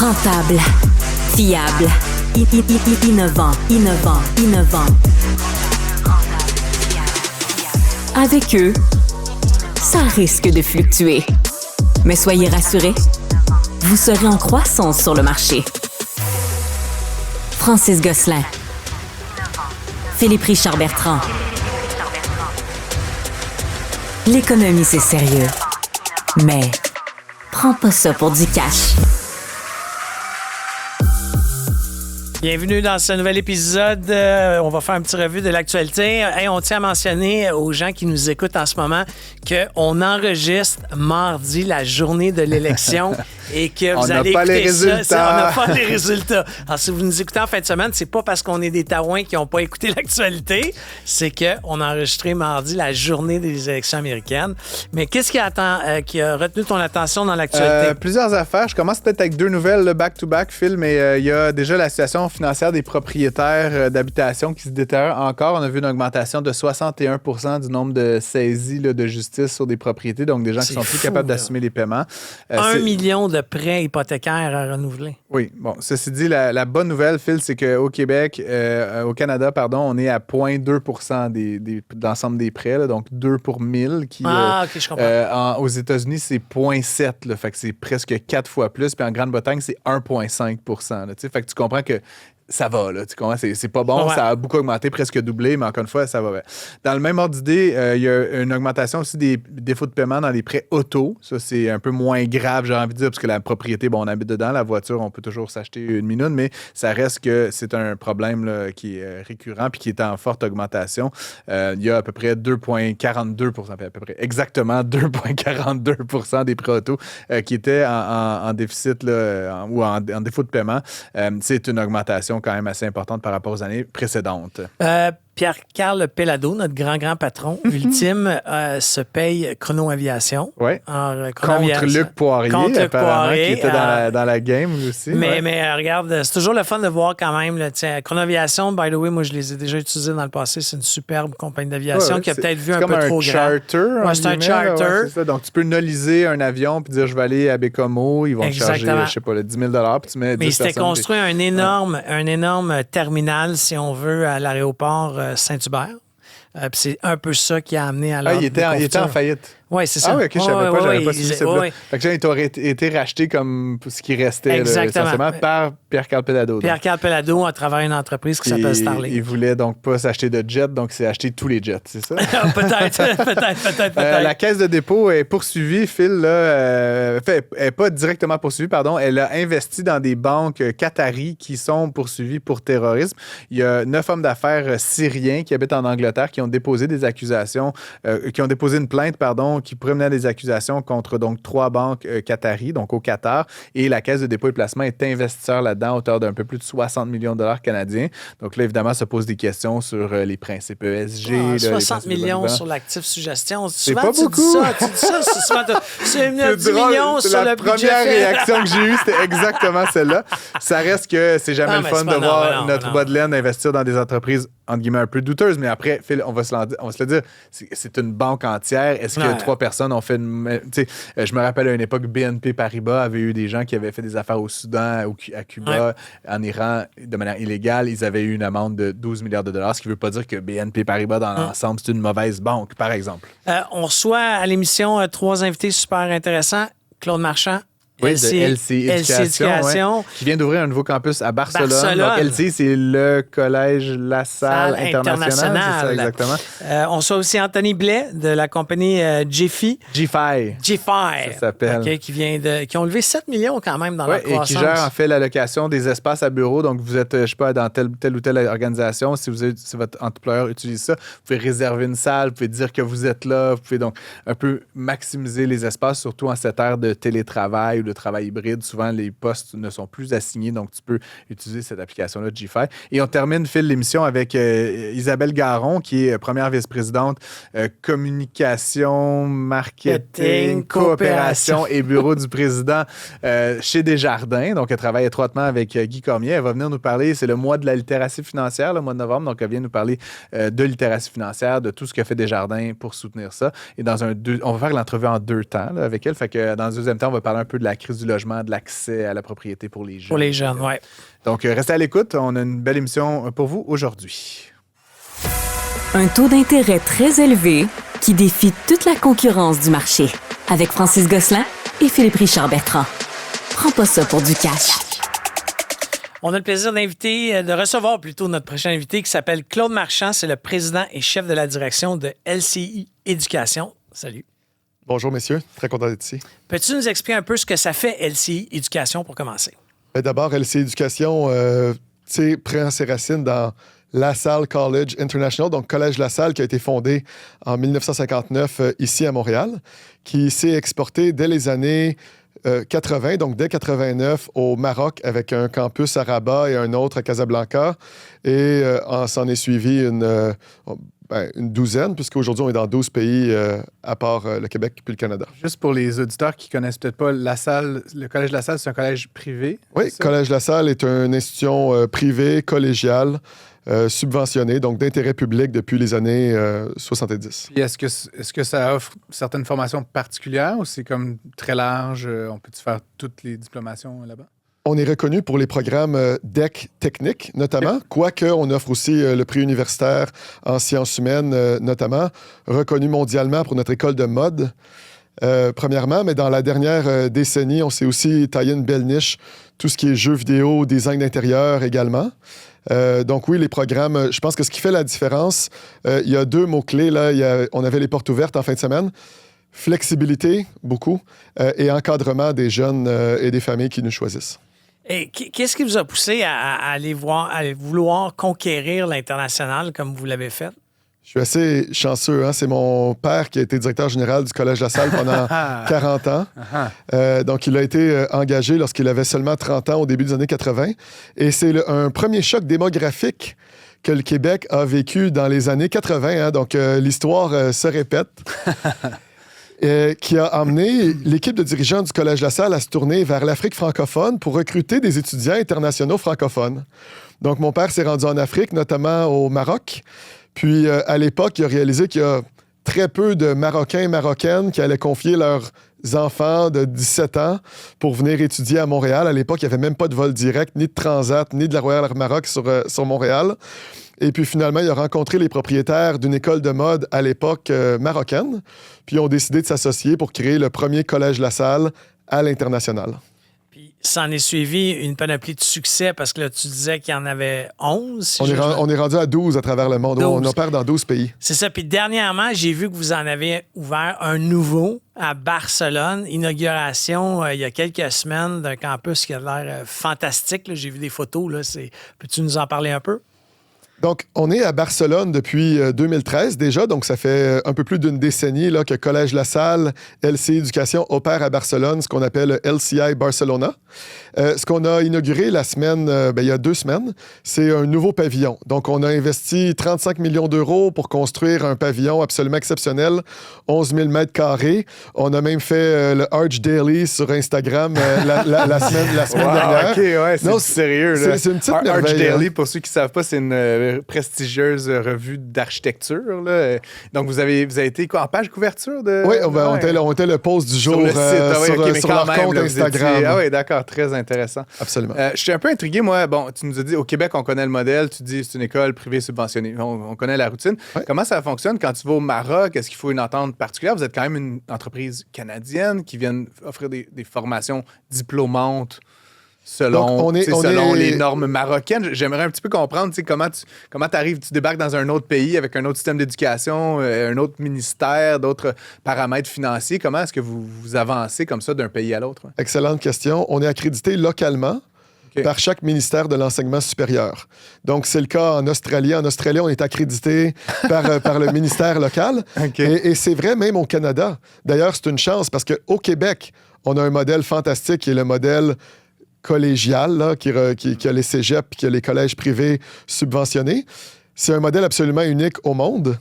Rentable, fiable, innovant. Avec eux, ça risque de fluctuer. Mais soyez rassurés, vous serez en croissance sur le marché. Francis Gosselin, Philippe Richard Bertrand. L'économie, c'est sérieux. Mais prends pas ça pour du cash. Bienvenue dans ce nouvel épisode. On va faire un petit revue de l'actualité. Hey, on tient à mentionner aux gens qui nous écoutent en ce moment qu'on enregistre mardi, la journée de l'élection, et que vous allez écouter ça. On n'a pas les résultats. Alors, si vous nous écoutez en fin de semaine, c'est pas parce qu'on est des taouins qui n'ont pas écouté l'actualité, c'est qu'on a enregistré mardi la journée des élections américaines. Mais qu'est-ce qui a retenu ton attention dans l'actualité? Plusieurs affaires. Je commence peut-être avec deux nouvelles back-to-back, Phil, mais il y a déjà la situation financière des propriétaires d'habitation qui se détériore encore. On a vu une augmentation de 61 % du nombre de saisies de justice sur des propriétés, donc des gens qui sont plus capables d'assumer les paiements. 1 million de prêts hypothécaires à renouveler. Oui, bon, ceci dit, la bonne nouvelle, Phil, c'est qu'au Québec, au Canada, pardon, on est à 0,2 % de l'ensemble des prêts, là, donc 2 pour 1000. OK, je comprends. Aux États-Unis, c'est 0,7, là, fait que c'est presque 4 fois plus, puis en Grande-Bretagne, c'est 1,5 % là, fait que tu comprends que ça va, là. Tu comprends? C'est pas bon. Ouais. Ça a beaucoup augmenté, presque doublé, mais encore une fois, ça va bien. Dans le même ordre d'idée, il y a une augmentation aussi des défauts de paiement dans les prêts auto. Ça, c'est un peu moins grave, j'ai envie de dire, parce que la propriété, bon, on habite dedans. La voiture, on peut toujours s'acheter une minute, mais ça reste que c'est un problème là, qui est récurrent puis qui est en forte augmentation. Il y a à peu près 2,42 %, à peu près exactement 2,42 % des prêts auto qui étaient en déficit là, ou en défaut de paiement. C'est une augmentation quand même assez importante par rapport aux années précédentes. Pierre-Carl Pellado, notre grand patron ultime, se paye Chrono Aviation. Oui. Contre Luc Poirier, apparemment, qui était dans la game aussi. Mais regarde, c'est toujours le fun de voir quand même. Là, Chrono Aviation, by the way, moi, je les ai déjà utilisés dans le passé. C'est une superbe compagnie d'aviation qui a peut-être vu un peu trop grand. C'est un charter. C'est ça. Donc, tu peux noliser un avion puis dire, je vais aller à Bécomo. Ils vont te charger, je sais pas, 10 000 $, puis tu mets 10 Mais il s'était construit un énorme terminal, si on veut, à l'aéroport Saint-Hubert. Puis c'est un peu ça qui a amené à l'ordre. Il était en faillite. Oui, c'est ça. Ah oui, OK, je savais pas, j'avais pas suivi cette là. Fait que ça, il t'aurait été racheté comme ce qui restait essentiellement par Pierre-Carl Pellado. Pierre-Carl Pellado a travaillé une entreprise qui s'appelle Starlink. Il voulait donc pas s'acheter de jet, donc c'est acheter tous les jets, c'est ça? peut-être. La Caisse de dépôt est poursuivie, Phil, là, elle n'est pas directement poursuivie, pardon. Elle a investi dans des banques qataris qui sont poursuivies pour terrorisme. Il y a 9 hommes d'affaires syriens qui habitent en Angleterre qui ont déposé des accusations, qui ont déposé une plainte, pardon, qui pourrait mener à des accusations contre donc 3 banques qataris, donc au Qatar, et la Caisse de dépôt et placement est investisseur là-dedans à hauteur d'un peu plus de 60 millions de dollars canadiens. Donc là, évidemment, se posent des questions sur les principes ESG. 60 millions sur l'actif sous gestion. C'est pas beaucoup. Tu dis ça, c'est souvent... C'est 10 millions sur le budget. La première réaction que j'ai eue, c'était exactement celle-là. Ça reste que c'est jamais le fun de voir notre bas de laine investir dans des entreprises entre guillemets un peu douteuses, mais après, Phil, on va se le dire, c'est une banque entière. Est-ce que 3 personnes ont fait une... je me rappelle à une époque, BNP Paribas avait eu des gens qui avaient fait des affaires au Soudan, à Cuba, en Iran, de manière illégale. Ils avaient eu une amende de 12 milliards de dollars, ce qui ne veut pas dire que BNP Paribas, dans l'ensemble, c'est une mauvaise banque, par exemple. On reçoit à l'émission 3 invités super intéressants. Claude Marchand, oui, de LC Éducation, qui vient d'ouvrir un nouveau campus à Barcelone. Donc, LC, c'est le collège La Salle international. C'est ça, exactement. On reçoit aussi Anthony Blais de la compagnie Jiffy. G-Fi. Ça s'appelle. Okay, qui ont levé 7 millions quand même dans leur croissance. Et qui gère en fait l'allocation des espaces à bureau. Donc, vous êtes, je sais pas, dans telle ou telle organisation. Si votre employeur utilise ça, vous pouvez réserver une salle, vous pouvez dire que vous êtes là. Vous pouvez donc un peu maximiser les espaces, surtout en cette ère de télétravail de travail hybride. Souvent, les postes ne sont plus assignés, donc tu peux utiliser cette application-là de G-Fi. Et on termine, Phil, l'émission avec Isabelle Garon, qui est première vice-présidente communication, marketing, coopération et bureau du président chez Desjardins. Donc, elle travaille étroitement avec Guy Cormier. Elle va venir nous parler, c'est le mois de la littératie financière, le mois de novembre, donc elle vient nous parler de littératie financière, de tout ce que fait Desjardins pour soutenir ça. Et on va faire l'entrevue en 2 temps là, avec elle. Fait que dans le deuxième temps, on va parler un peu de la la crise du logement, de l'accès à la propriété pour les jeunes. Pour les jeunes, oui. Donc, restez à l'écoute. On a une belle émission pour vous aujourd'hui. Un taux d'intérêt très élevé qui défie toute la concurrence du marché. Avec Francis Gosselin et Philippe Richard Bertrand. Prends pas ça pour du cash. On a le plaisir de recevoir plutôt notre prochain invité qui s'appelle Claude Marchand. C'est le président et chef de la direction de LCI Éducation. Salut. Bonjour, messieurs. Très content d'être ici. Peux-tu nous expliquer un peu ce que ça fait LCI Éducation pour commencer? D'abord, LCI Éducation prend ses racines dans LaSalle College International, donc Collège LaSalle qui a été fondé en 1959 ici à Montréal, qui s'est exporté dès les années 80, donc dès 89 au Maroc avec un campus à Rabat et un autre à Casablanca. Et s'en est suivi une douzaine, puisqu'aujourd'hui, on est dans 12 pays, à part le Québec puis le Canada. Juste pour les auditeurs qui ne connaissent peut-être pas LaSalle, le Collège LaSalle, c'est un collège privé? Oui, Collège LaSalle est une institution privée, collégiale, subventionnée, donc d'intérêt public depuis les années 70. Puis est-ce que ça offre certaines formations particulières ou c'est comme très large? On peut-tu faire toutes les diplomations là-bas? On est reconnu pour les programmes DEC techniques, notamment, quoique on offre aussi le prix universitaire en sciences humaines, notamment, reconnu mondialement pour notre école de mode, premièrement, mais dans la dernière décennie, on s'est aussi taillé une belle niche, tout ce qui est jeux vidéo, design d'intérieur également. Donc oui, les programmes, je pense que ce qui fait la différence, il y a deux mots-clés, là. On avait les portes ouvertes en fin de semaine. Flexibilité, beaucoup, et encadrement des jeunes et des familles qui nous choisissent. Et qu'est-ce qui vous a poussé à vouloir conquérir l'international comme vous l'avez fait? Je suis assez chanceux. Hein? C'est mon père qui a été directeur général du Collège LaSalle pendant 40 ans. Donc, il a été engagé lorsqu'il avait seulement 30 ans au début des années 80. Et c'est un premier choc démographique que le Québec a vécu dans les années 80. Hein? Donc, l'histoire se répète. Qui a amené l'équipe de dirigeants du Collège LaSalle à se tourner vers l'Afrique francophone pour recruter des étudiants internationaux francophones. Donc, mon père s'est rendu en Afrique, notamment au Maroc. Puis, à l'époque, il a réalisé qu'il y a très peu de Marocains et Marocaines qui allaient confier leurs enfants de 17 ans pour venir étudier à Montréal. À l'époque, il n'y avait même pas de vol direct, ni de Transat, ni de la Royal Air Maroc sur Montréal. Et puis finalement, il a rencontré les propriétaires d'une école de mode à l'époque marocaine. Puis ils ont décidé de s'associer pour créer le premier Collège LaSalle à l'international. Puis s'en est suivi une panoplie de succès parce que là, tu disais qu'il y en avait 11. On est rendu à 12 à travers le monde. 12. On opère dans 12 pays. C'est ça. Puis dernièrement, j'ai vu que vous en avez ouvert un nouveau à Barcelone. Inauguration il y a quelques semaines d'un campus qui a l'air fantastique. Là. J'ai vu des photos. Là. Peux-tu nous en parler un peu? Donc, on est à Barcelone depuis 2013 déjà, donc ça fait un peu plus d'une décennie là, que Collège LaSalle, LCI Éducation opère à Barcelone, ce qu'on appelle LCI Barcelona. Ce qu'on a inauguré la semaine, il y a 2 semaines, c'est un nouveau pavillon. Donc, on a investi 35 millions d'euros pour construire un pavillon absolument exceptionnel, 11 000 mètres carrés. On a même fait le Arch Daily sur Instagram la semaine dernière. OK, ouais, c'est sérieux. Là. C'est une petite merveille. Arch Daily, pour ceux qui ne savent pas, c'est une prestigieuse revue d'architecture. Là. Donc, vous avez été quoi, en page couverture? Oui, on était le post du jour sur leur compte Instagram. Ah oui, d'accord, très intéressant. Absolument. Je suis un peu intrigué, moi. Bon, tu nous as dit, au Québec, on connaît le modèle. Tu dis, c'est une école privée subventionnée. On connaît la routine. Ouais. Comment ça fonctionne quand tu vas au Maroc? Est-ce qu'il faut une entente particulière? Vous êtes quand même une entreprise canadienne qui vient offrir des formations diplômantes selon les normes marocaines. J'aimerais un petit peu comprendre comment tu arrives, tu débarques dans un autre pays avec un autre système d'éducation, un autre ministère, d'autres paramètres financiers. Comment est-ce que vous avancez comme ça d'un pays à l'autre? Excellente question. On est accrédité localement par chaque ministère de l'enseignement supérieur. Donc, c'est le cas en Australie. En Australie, on est accrédité par le ministère local. Et c'est vrai même au Canada. D'ailleurs, c'est une chance parce qu'au Québec, on a un modèle fantastique qui est le modèle collégial, là, qui a les cégeps, qui a les collèges privés subventionnés. C'est un modèle absolument unique au monde.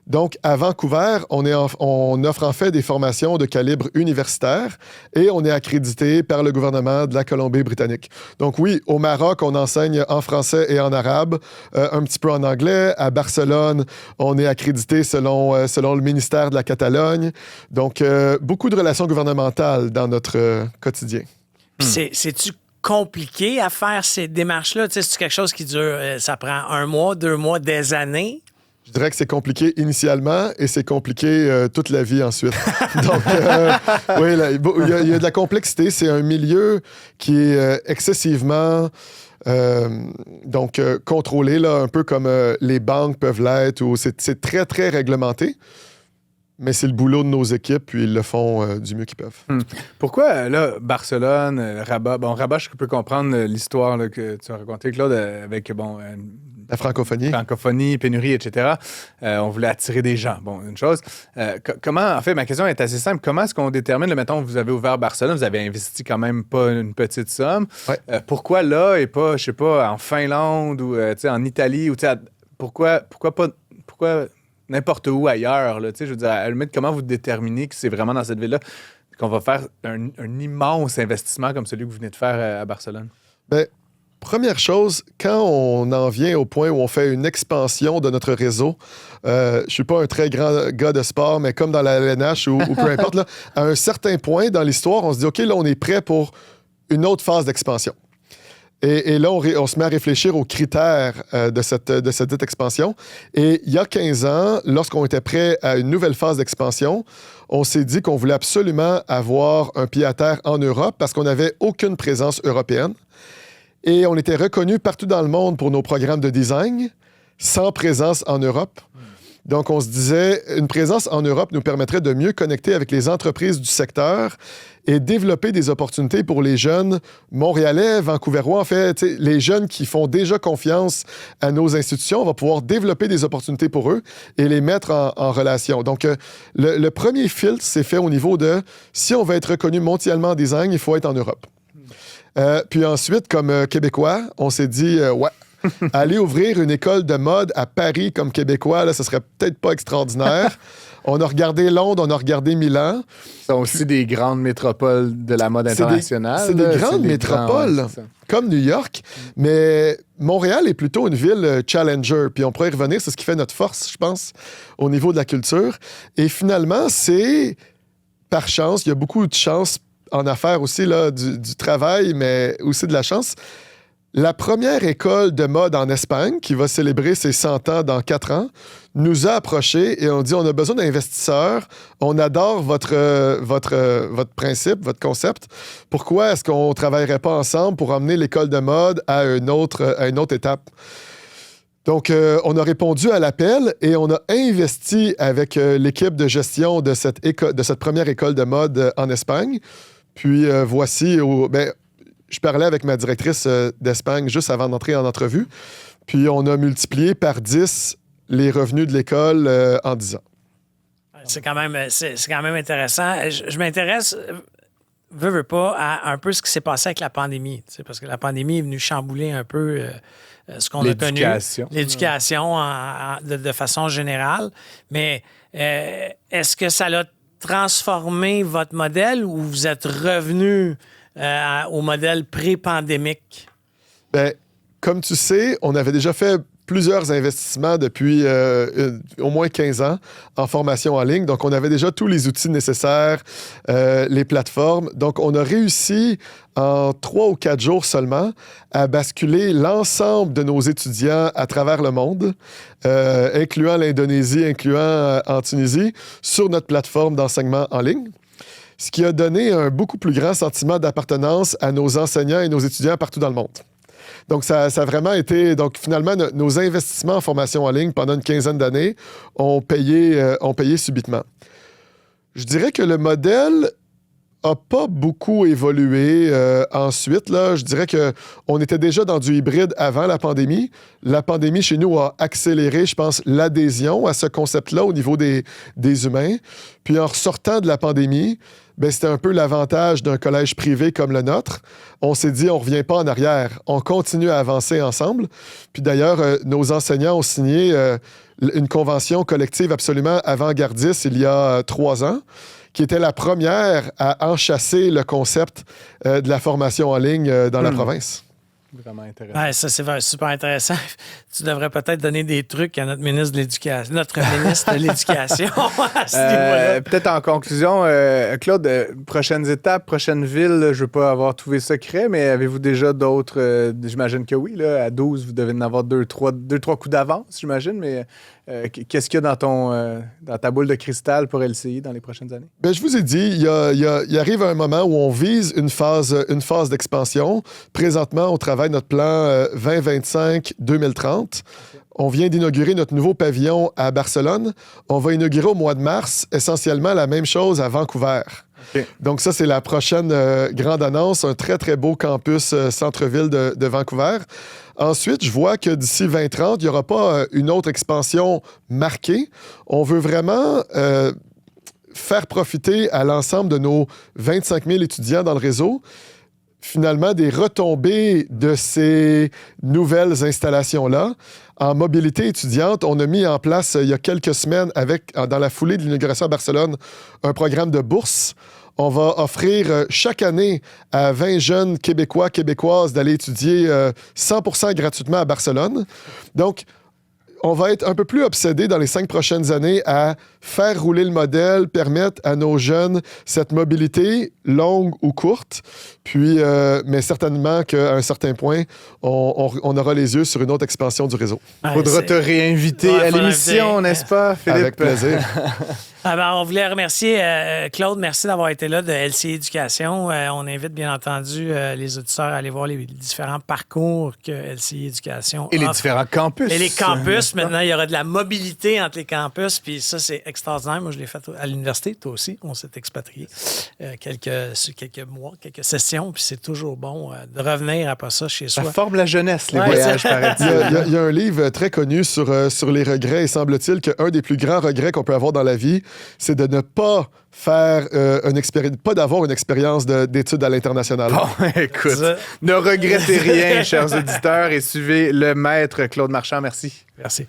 Donc, à Vancouver, on offre en fait des formations de calibre universitaire et on est accrédité par le gouvernement de la Colombie-Britannique. Donc oui, au Maroc, on enseigne en français et en arabe, un petit peu en anglais. À Barcelone, on est accrédité selon le ministère de la Catalogne. Donc, beaucoup de relations gouvernementales dans notre quotidien. Puis c'est-tu compliqué à faire ces démarches-là? Tu sais, c'est quelque chose qui dure, ça prend 1 mois, 2 mois, des années? Je dirais que c'est compliqué initialement et c'est compliqué toute la vie ensuite. Donc, oui, il y a de la complexité. C'est un milieu qui est excessivement contrôlé, là, un peu comme les banques peuvent l'être. C'est très, très réglementé. Mais c'est le boulot de nos équipes, puis ils le font du mieux qu'ils peuvent. Pourquoi, là, Barcelone, Rabat... Bon, Rabat, je peux comprendre l'histoire là, que tu as racontée, Claude, avec, la francophonie. Francophonie, pénurie, etc. On voulait attirer des gens. Bon, une chose. Comment, en fait, ma question est assez simple. Comment est-ce qu'on détermine, mettons, vous avez ouvert Barcelone, vous avez investi quand même pas une petite somme. Ouais. Pourquoi là et pas, je sais pas, en Finlande ou, en Italie? Ou, pourquoi n'importe où ailleurs, là, je veux dire, à la limite, comment vous déterminez que c'est vraiment dans cette ville-là qu'on va faire un immense investissement comme celui que vous venez de faire à Barcelone? Bien, première chose, quand on en vient au point où on fait une expansion de notre réseau, je suis pas un très grand gars de sport, mais comme dans la LNH ou peu importe, là, à un certain point dans l'histoire, on se dit, OK, là, on est prêt pour une autre phase d'expansion. Et là, on se met à réfléchir aux critères de cette expansion. Et il y a 15 ans, lorsqu'on était prêt à une nouvelle phase d'expansion, on s'est dit qu'on voulait absolument avoir un pied à terre en Europe parce qu'on n'avait aucune présence européenne. Et on était reconnu partout dans le monde pour nos programmes de design, sans présence en Europe. Donc, on se disait, une présence en Europe nous permettrait de mieux connecter avec les entreprises du secteur et développer des opportunités pour les jeunes montréalais, vancouverois, en fait, les jeunes qui font déjà confiance à nos institutions. On va pouvoir développer des opportunités pour eux et les mettre en relation. Donc, le premier filtre, c'est fait au niveau de, si on veut être reconnu mondialement en design, il faut être en Europe. Puis ensuite, comme Québécois, on s'est dit, ouais, aller ouvrir une école de mode à Paris comme Québécois, là, ça serait peut-être pas extraordinaire. On a regardé Londres, on a regardé Milan. Ce sont aussi des grandes métropoles de la mode internationale. C'est des grandes métropoles, comme New York. Mais Montréal est plutôt une ville challenger. Puis on pourrait y revenir, c'est ce qui fait notre force, je pense, au niveau de la culture. Et finalement, c'est par chance, il y a beaucoup de chance en affaires aussi, là, du travail, mais aussi de la chance. La première école de mode en Espagne, qui va célébrer ses 100 ans dans 4 ans, nous a approchés et on dit, on a besoin d'investisseurs, on adore votre principe, votre concept. Pourquoi est-ce qu'on ne travaillerait pas ensemble pour emmener l'école de mode à une autre étape? Donc, on a répondu à l'appel et on a investi avec l'équipe de gestion de cette première école de mode en Espagne. Puis, voici... je parlais avec ma directrice d'Espagne juste avant d'entrer en entrevue. Puis, on a multiplié par 10 les revenus de l'école en 10 ans. C'est quand même intéressant. Je m'intéresse, veux pas, à un peu ce qui s'est passé avec la pandémie. Parce que la pandémie est venue chambouler un peu ce qu'on a connu. L'éducation de façon générale. Mais est-ce que ça l'a transformé votre modèle ou vous êtes revenu au modèle pré-pandémique? Bien, comme tu sais, on avait déjà fait plusieurs investissements depuis au moins 15 ans en formation en ligne. Donc, on avait déjà tous les outils nécessaires, les plateformes. Donc, on a réussi en 3 ou 4 jours seulement à basculer l'ensemble de nos étudiants à travers le monde, incluant l'Indonésie, incluant en Tunisie, sur notre plateforme d'enseignement en ligne. Ce qui a donné un beaucoup plus grand sentiment d'appartenance à nos enseignants et nos étudiants partout dans le monde. Donc, ça a vraiment été... Donc, finalement, nos investissements en formation en ligne pendant une quinzaine d'années ont payé subitement. Je dirais que le modèle n'a pas beaucoup évolué ensuite. Là, je dirais qu'on était déjà dans du hybride avant la pandémie. La pandémie, chez nous, a accéléré, je pense, l'adhésion à ce concept-là au niveau des humains. Puis en ressortant de la pandémie, ben, c'était un peu l'avantage d'un collège privé comme le nôtre. On s'est dit, on ne revient pas en arrière. On continue à avancer ensemble. Puis d'ailleurs, nos enseignants ont signé une convention collective absolument avant-gardiste il y a 3 ans, qui était la première à enchasser le concept de la formation en ligne dans la province. Vraiment intéressant. Ouais, ça, c'est super intéressant. Tu devrais peut-être donner des trucs à notre ministre de l'Éducation, à ce niveau-là. Peut-être en conclusion, Claude, prochaines étapes, prochaines villes, je ne veux pas avoir tous les secrets, mais avez-vous déjà d'autres? J'imagine que oui. Là, à 12, vous devez en avoir 2-3 coups d'avance, j'imagine, mais qu'est-ce qu'il y a dans ta boule de cristal pour LCI dans les prochaines années? Ben, je vous ai dit, il arrive un moment où on vise une phase d'expansion. Présentement, on travaille notre plan 2025-2030. On vient d'inaugurer notre nouveau pavillon à Barcelone. On va inaugurer au mois de mars essentiellement la même chose à Vancouver. Okay. Donc ça, c'est la prochaine grande annonce, un très, très beau campus centre-ville de Vancouver. Ensuite, je vois que d'ici 2030, il n'y aura pas une autre expansion marquée. On veut vraiment faire profiter à l'ensemble de nos 25 000 étudiants dans le réseau, finalement, des retombées de ces nouvelles installations-là. En mobilité étudiante, on a mis en place, il y a quelques semaines, dans la foulée de l'inauguration à Barcelone, un programme de bourse. On va offrir chaque année à 20 jeunes Québécois, Québécoises d'aller étudier 100% gratuitement à Barcelone. Donc, on va être un peu plus obsédé dans les 5 prochaines années à faire rouler le modèle, permettre à nos jeunes cette mobilité longue ou courte, puis, mais certainement qu'à un certain point, on aura les yeux sur une autre expansion du réseau. Il faudra te réinviter à l'émission, n'est-ce pas, Philippe? Avec plaisir. On voulait remercier Claude. Merci d'avoir été là de LCI Éducation. On invite bien entendu les auditeurs à aller voir les différents parcours que LCI Éducation offre. Et les différents campus. Et les campus. Maintenant, il y aura de la mobilité entre les campus. Puis ça, c'est extraordinaire. Moi, je l'ai fait à l'université. Toi aussi, on s'est expatriés quelques mois, quelques sessions. Puis c'est toujours bon de revenir après ça chez soi. Ça forme la jeunesse, les voyages, paraît-il. Il y a un livre très connu sur les regrets. Et semble-t-il qu'un des plus grands regrets qu'on peut avoir dans la vie, c'est de ne pas faire pas d'avoir une expérience d'études à l'international. Bon, écoute, ne regrettez rien, chers auditeurs, et suivez le maître Claude Marchand. Merci. Merci.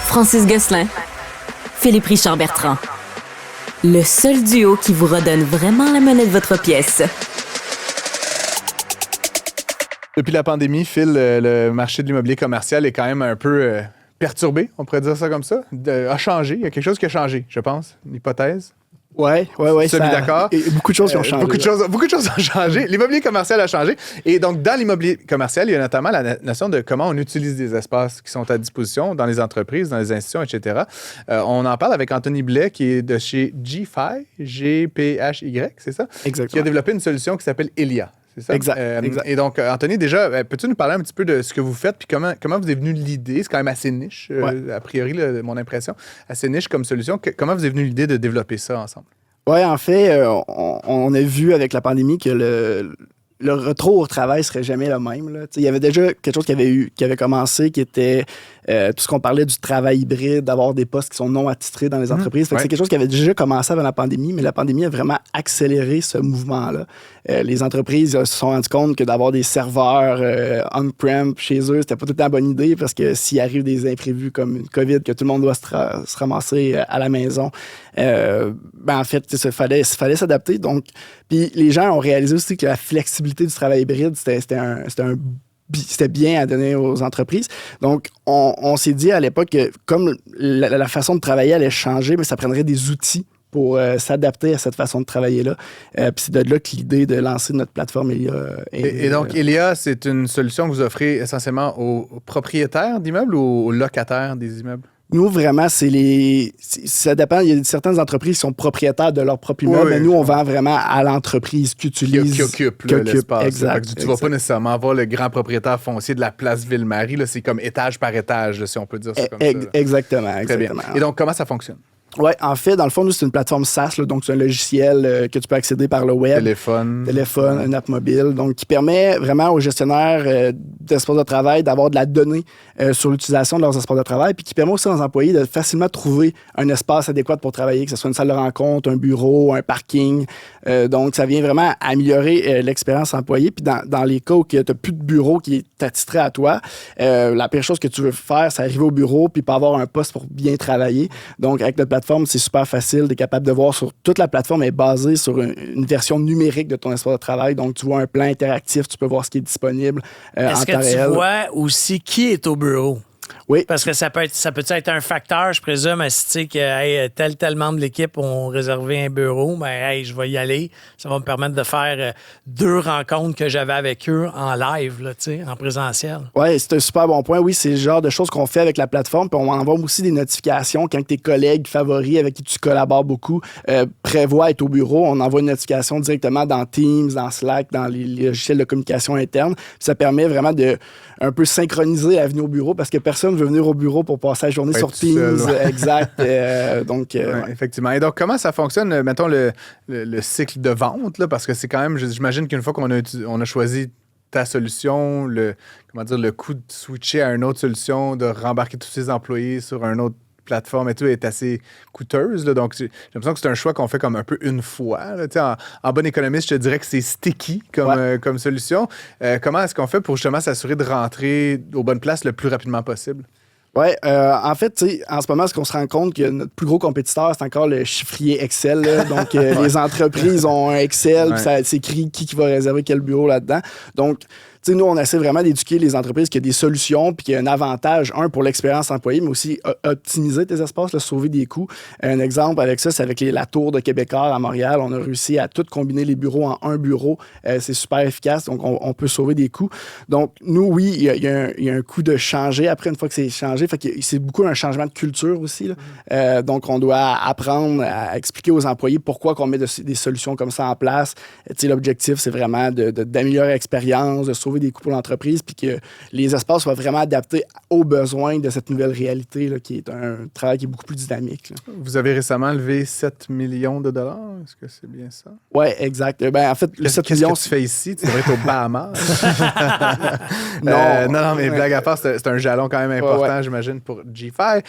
Francis Gosselin, Philippe Richard Bertrand. Le seul duo qui vous redonne vraiment la monnaie de votre pièce. Depuis la pandémie, Phil, le marché de l'immobilier commercial est quand même un peu perturbé, on pourrait dire ça comme ça. A changé. Il y a quelque chose qui a changé, je pense. Une hypothèse. Oui. D'accord. Et beaucoup de choses qui ont changé. Beaucoup de choses ont changé. L'immobilier commercial a changé. Et donc, dans l'immobilier commercial, il y a notamment la notion de comment on utilise des espaces qui sont à disposition dans les entreprises, dans les institutions, etc. On en parle avec Anthony Blais, qui est de chez GPhy, G-P-H-Y, c'est ça? Exactement. Qui a développé une solution qui s'appelle Elia. C'est ça? Exact. Et donc, Anthony, déjà, peux-tu nous parler un petit peu de ce que vous faites puis comment vous est venue l'idée? C'est quand même assez niche, a priori, mon impression. Assez niche comme solution. Comment vous est venue l'idée de développer ça ensemble? Oui, en fait, on a vu avec la pandémie que le retour au travail serait jamais le même. Là. Il y avait déjà quelque chose qui avait commencé, qui était tout ce qu'on parlait du travail hybride, d'avoir des postes qui sont non attitrés dans les entreprises. Fait que c'est quelque chose qui avait déjà commencé avant la pandémie, mais la pandémie a vraiment accéléré ce mouvement-là. Les entreprises se sont rendues compte que d'avoir des serveurs on-prem chez eux, c'était pas tout le temps la bonne idée, parce que s'il arrive des imprévus comme une COVID, que tout le monde doit se ramasser à la maison, en fait, il fallait s'adapter. Donc, puis les gens ont réalisé aussi que la flexibilité du travail hybride, c'était bien à donner aux entreprises. Donc, on s'est dit à l'époque que comme la façon de travailler allait changer, mais ça prendrait des outils pour s'adapter à cette façon de travailler-là. Puis c'est de là que l'idée de lancer notre plateforme Elia. Et donc, Elia, c'est une solution que vous offrez essentiellement aux propriétaires d'immeubles ou aux locataires des immeubles? Nous, vraiment, ça dépend. Il y a certaines entreprises qui sont propriétaires de leur propre immeuble, mais nous, on vend vraiment à l'entreprise qui utilise... Qui occupe l'espace. Exact. Tu ne vas pas nécessairement avoir le grand propriétaire foncier de la place Ville-Marie. Là, c'est comme étage par étage, là, si on peut dire ça comme ça. Exactement. Très bien. Et donc, comment ça fonctionne? Oui, en fait, dans le fond, nous, c'est une plateforme SaaS, là, donc c'est un logiciel que tu peux accéder par le web. Téléphone, une app mobile, donc qui permet vraiment aux gestionnaires d'espaces de travail d'avoir de la donnée sur l'utilisation de leurs espaces de travail, puis qui permet aussi aux employés de facilement trouver un espace adéquat pour travailler, que ce soit une salle de rencontre, un bureau, un parking. Donc, ça vient vraiment améliorer l'expérience employée. Puis dans les cas où tu n'as plus de bureau qui est attitré à toi, la pire chose que tu veux faire, c'est arriver au bureau puis pas avoir un poste pour bien travailler. Donc, avec notre plateforme, c'est super facile. Tu es capable de voir sur toute la plateforme est basée sur une version numérique de ton espace de travail. Donc, tu vois un plan interactif, tu peux voir ce qui est disponible en temps réel. Est-ce que tu vois aussi qui est au bureau? Oui. Parce que ça peut être un facteur, je présume, si tu sais que hey, tel membre de l'équipe ont réservé un bureau, ben hey, je vais y aller. Ça va me permettre de faire 2 rencontres que j'avais avec eux en live, là, en présentiel. Oui, c'est un super bon point. Oui, c'est le genre de choses qu'on fait avec la plateforme. Puis on envoie aussi des notifications quand tes collègues favoris avec qui tu collabores beaucoup prévoient être au bureau. On envoie une notification directement dans Teams, dans Slack, dans les logiciels de communication interne. Puis ça permet vraiment de un peu synchroniser la venue au bureau parce que personne veut venir au bureau pour passer la journée sur Teams. Exact. Ouais, effectivement. Et donc, comment ça fonctionne, mettons, le cycle de vente? Là, parce que c'est quand même, j'imagine qu'une fois qu'on a choisi ta solution, le coût de switcher à une autre solution, de rembarquer tous ses employés sur une autre plateforme et tout est assez coûteuse. Là, donc, j'ai l'impression que c'est un choix qu'on fait comme un peu une fois. Là, en bon économiste, je te dirais que c'est sticky comme solution. Comment est-ce qu'on fait pour justement s'assurer de rentrer aux bonnes places le plus rapidement possible? Oui, en fait, en ce moment, ce qu'on se rend compte que notre plus gros compétiteur, c'est encore le chiffrier Excel. Là. Donc, les entreprises ont un Excel, puis ça s'écrit qui va réserver quel bureau là-dedans. Donc, nous, on essaie vraiment d'éduquer les entreprises qu'il y a des solutions puis qu'il y a un avantage, pour l'expérience employée, mais aussi optimiser tes espaces, là, sauver des coûts. Un exemple avec ça, c'est avec la tour de Québécois à Montréal. On a réussi à tout combiner les bureaux en un bureau. C'est super efficace, donc on peut sauver des coûts. Donc, nous, oui, il y a un coût de changer après, une fois que c'est changé. Fait que c'est beaucoup un changement de culture aussi. Là. Donc, on doit apprendre à expliquer aux employés pourquoi on met des solutions comme ça en place. L'objectif, c'est vraiment d'améliorer l'expérience, de sauver des coûts pour l'entreprise, puis que les espaces soient vraiment adaptés aux besoins de cette nouvelle réalité, là, qui est un travail qui est beaucoup plus dynamique. Là. Vous avez récemment levé 7 millions de dollars. Est-ce que c'est bien ça? Oui, exact. En fait, le 7 millions... Qu'est-ce que tu fais ici? Tu devrais être au Bahamas. non, mais blague à part, c'est un jalon quand même important, j'imagine, pour G5.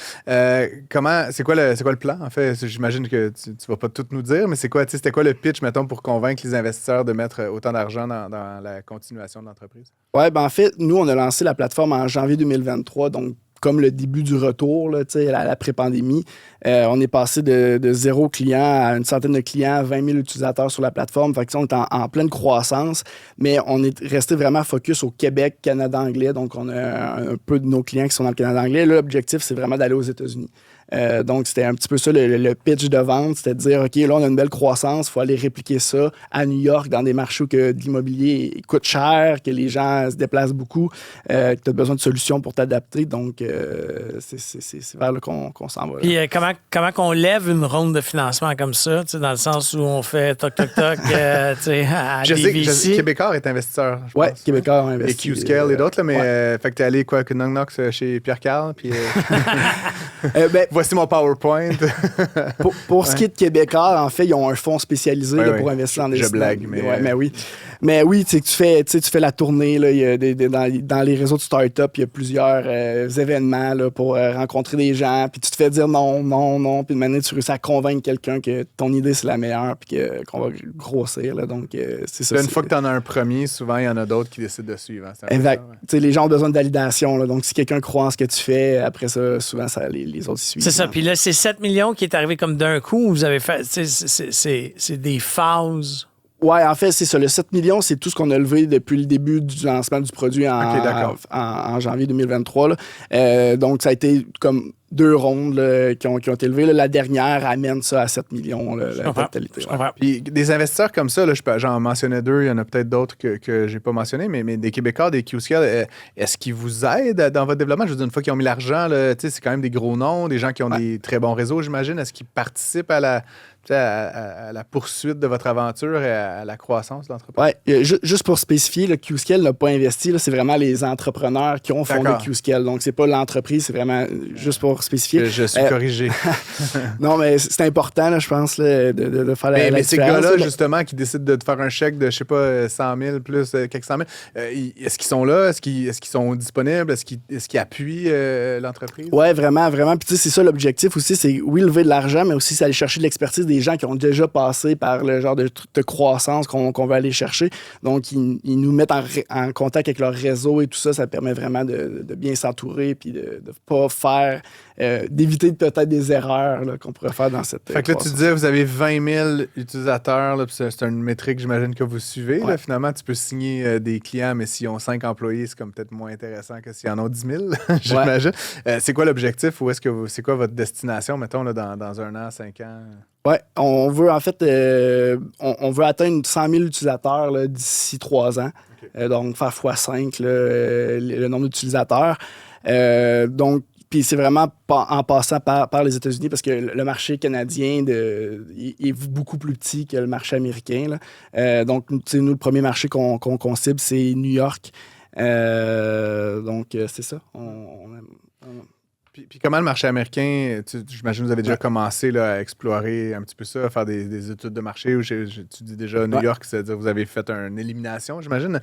C'est quoi le plan, en fait? J'imagine que tu vas pas tout nous dire, mais c'était quoi le pitch, mettons, pour convaincre les investisseurs de mettre autant d'argent dans la continuation de l'entreprise? Oui, en fait, nous, on a lancé la plateforme en janvier 2023, donc comme le début du retour, là, la pré-pandémie. On est passé de 0 client à une centaine de clients, 20 000 utilisateurs sur la plateforme. Fait que, on est en pleine croissance, mais on est resté vraiment focus au Québec, Canada anglais. Donc, on a un peu de nos clients qui sont dans le Canada anglais. Là, l'objectif, c'est vraiment d'aller aux États-Unis. Donc, c'était un petit peu ça le pitch de vente. C'était de dire, OK, là, on a une belle croissance, il faut aller répliquer ça à New York, dans des marchés où que de l'immobilier coûte cher, que les gens se déplacent beaucoup, que tu as besoin de solutions pour t'adapter. Donc, c'est vers là qu'on s'en va. Puis, comment qu'on lève une ronde de financement comme ça, dans le sens où on fait toc-toc-toc à des VC? Québécois est investisseur. Oui, Québécois a investi. Et Qscale et d'autres, là, mais fait que t'es allé knock-knock chez Pierre-Carl, puis... Voici mon PowerPoint. pour ce qui est de Québécois, en fait, ils ont un fonds spécialisé pour investir dans des... Je blague, mais... mais oui. Mais oui, tu fais la tournée. Là, il y a dans les réseaux de start-up, il y a plusieurs événements là, pour rencontrer des gens. Puis tu te fais dire non. Puis de manière, tu réussis à convaincre quelqu'un que ton idée, c'est la meilleure. Puis qu'on va grossir. Là, donc, c'est ça. Là, une fois que tu en as un premier, souvent, il y en a d'autres qui décident de suivre. Hein, exact. Les gens ont besoin de validation. Là, donc, si quelqu'un croit en ce que tu fais, après ça, souvent, les autres suivent. C'est ça. Puis là, c'est 7 millions qui est arrivé comme d'un coup. Vous avez fait... C'est des phases... Oui, en fait, c'est ça. Le 7 millions, c'est tout ce qu'on a levé depuis le début du lancement du produit en janvier 2023. Là. Donc, ça a été comme 2 rondes là, qui ont été levées. Là. La dernière amène ça à 7 millions, là, la totalité. Ouais. Puis des investisseurs comme ça, là, j'en mentionnais 2, il y en a peut-être d'autres que j'ai pas mentionnés, mais des Québécois, des Qscale, est-ce qu'ils vous aident dans votre développement? Je veux dire, une fois qu'ils ont mis l'argent, là, c'est quand même des gros noms, des gens qui ont des très bons réseaux, j'imagine. Est-ce qu'ils participent à la poursuite de votre aventure et à la croissance de l'entreprise? Oui, juste pour spécifier, le Qscale n'a pas investi, là, c'est vraiment les entrepreneurs qui ont fondé Qscale. Donc, c'est pas l'entreprise, c'est vraiment juste pour pour spécifier. Je suis corrigé. Non, mais c'est important, là, je pense, là, de faire la Mais ces différence. gars-là, justement, qui décident de te faire un chèque de, je sais pas, 100 000 plus quelques 100 000, est-ce qu'ils sont là? Est-ce qu'ils sont disponibles? Est-ce qu'ils appuient l'entreprise? Oui, vraiment, vraiment. Puis tu sais, c'est ça l'objectif aussi, c'est oui, lever de l'argent, mais aussi c'est aller chercher de l'expertise des gens qui ont déjà passé par le genre de croissance qu'on veut aller chercher. Donc, ils nous mettent en contact avec leur réseau et tout ça. Ça permet vraiment de bien s'entourer puis de ne pas faire, d'éviter peut-être des erreurs là, qu'on pourrait faire dans cette Fait que là, tu disais, vous avez 20 000 utilisateurs, là, puis c'est une métrique, j'imagine, que vous suivez. Ouais. Là, finalement, tu peux signer des clients, mais s'ils ont 5 employés, c'est comme peut-être moins intéressant que s'ils en ont 10 000, j'imagine. C'est quoi l'objectif ou c'est quoi votre destination, mettons, là, dans 1 an, 5 ans? Oui, on veut en fait on veut atteindre 100 000 utilisateurs là, d'ici 3 ans. Okay. Donc, faire x5 le nombre d'utilisateurs. Donc, puis c'est vraiment en passant par les États-Unis parce que le marché canadien est beaucoup plus petit que le marché américain. Là. Donc, nous, le premier marché qu'on cible, c'est New York. Donc, c'est ça. Puis comment le marché américain, j'imagine que vous avez déjà commencé là, à explorer un petit peu ça, à faire des études de marché, où tu dis déjà New York, c'est-à-dire que vous avez fait une élimination, j'imagine.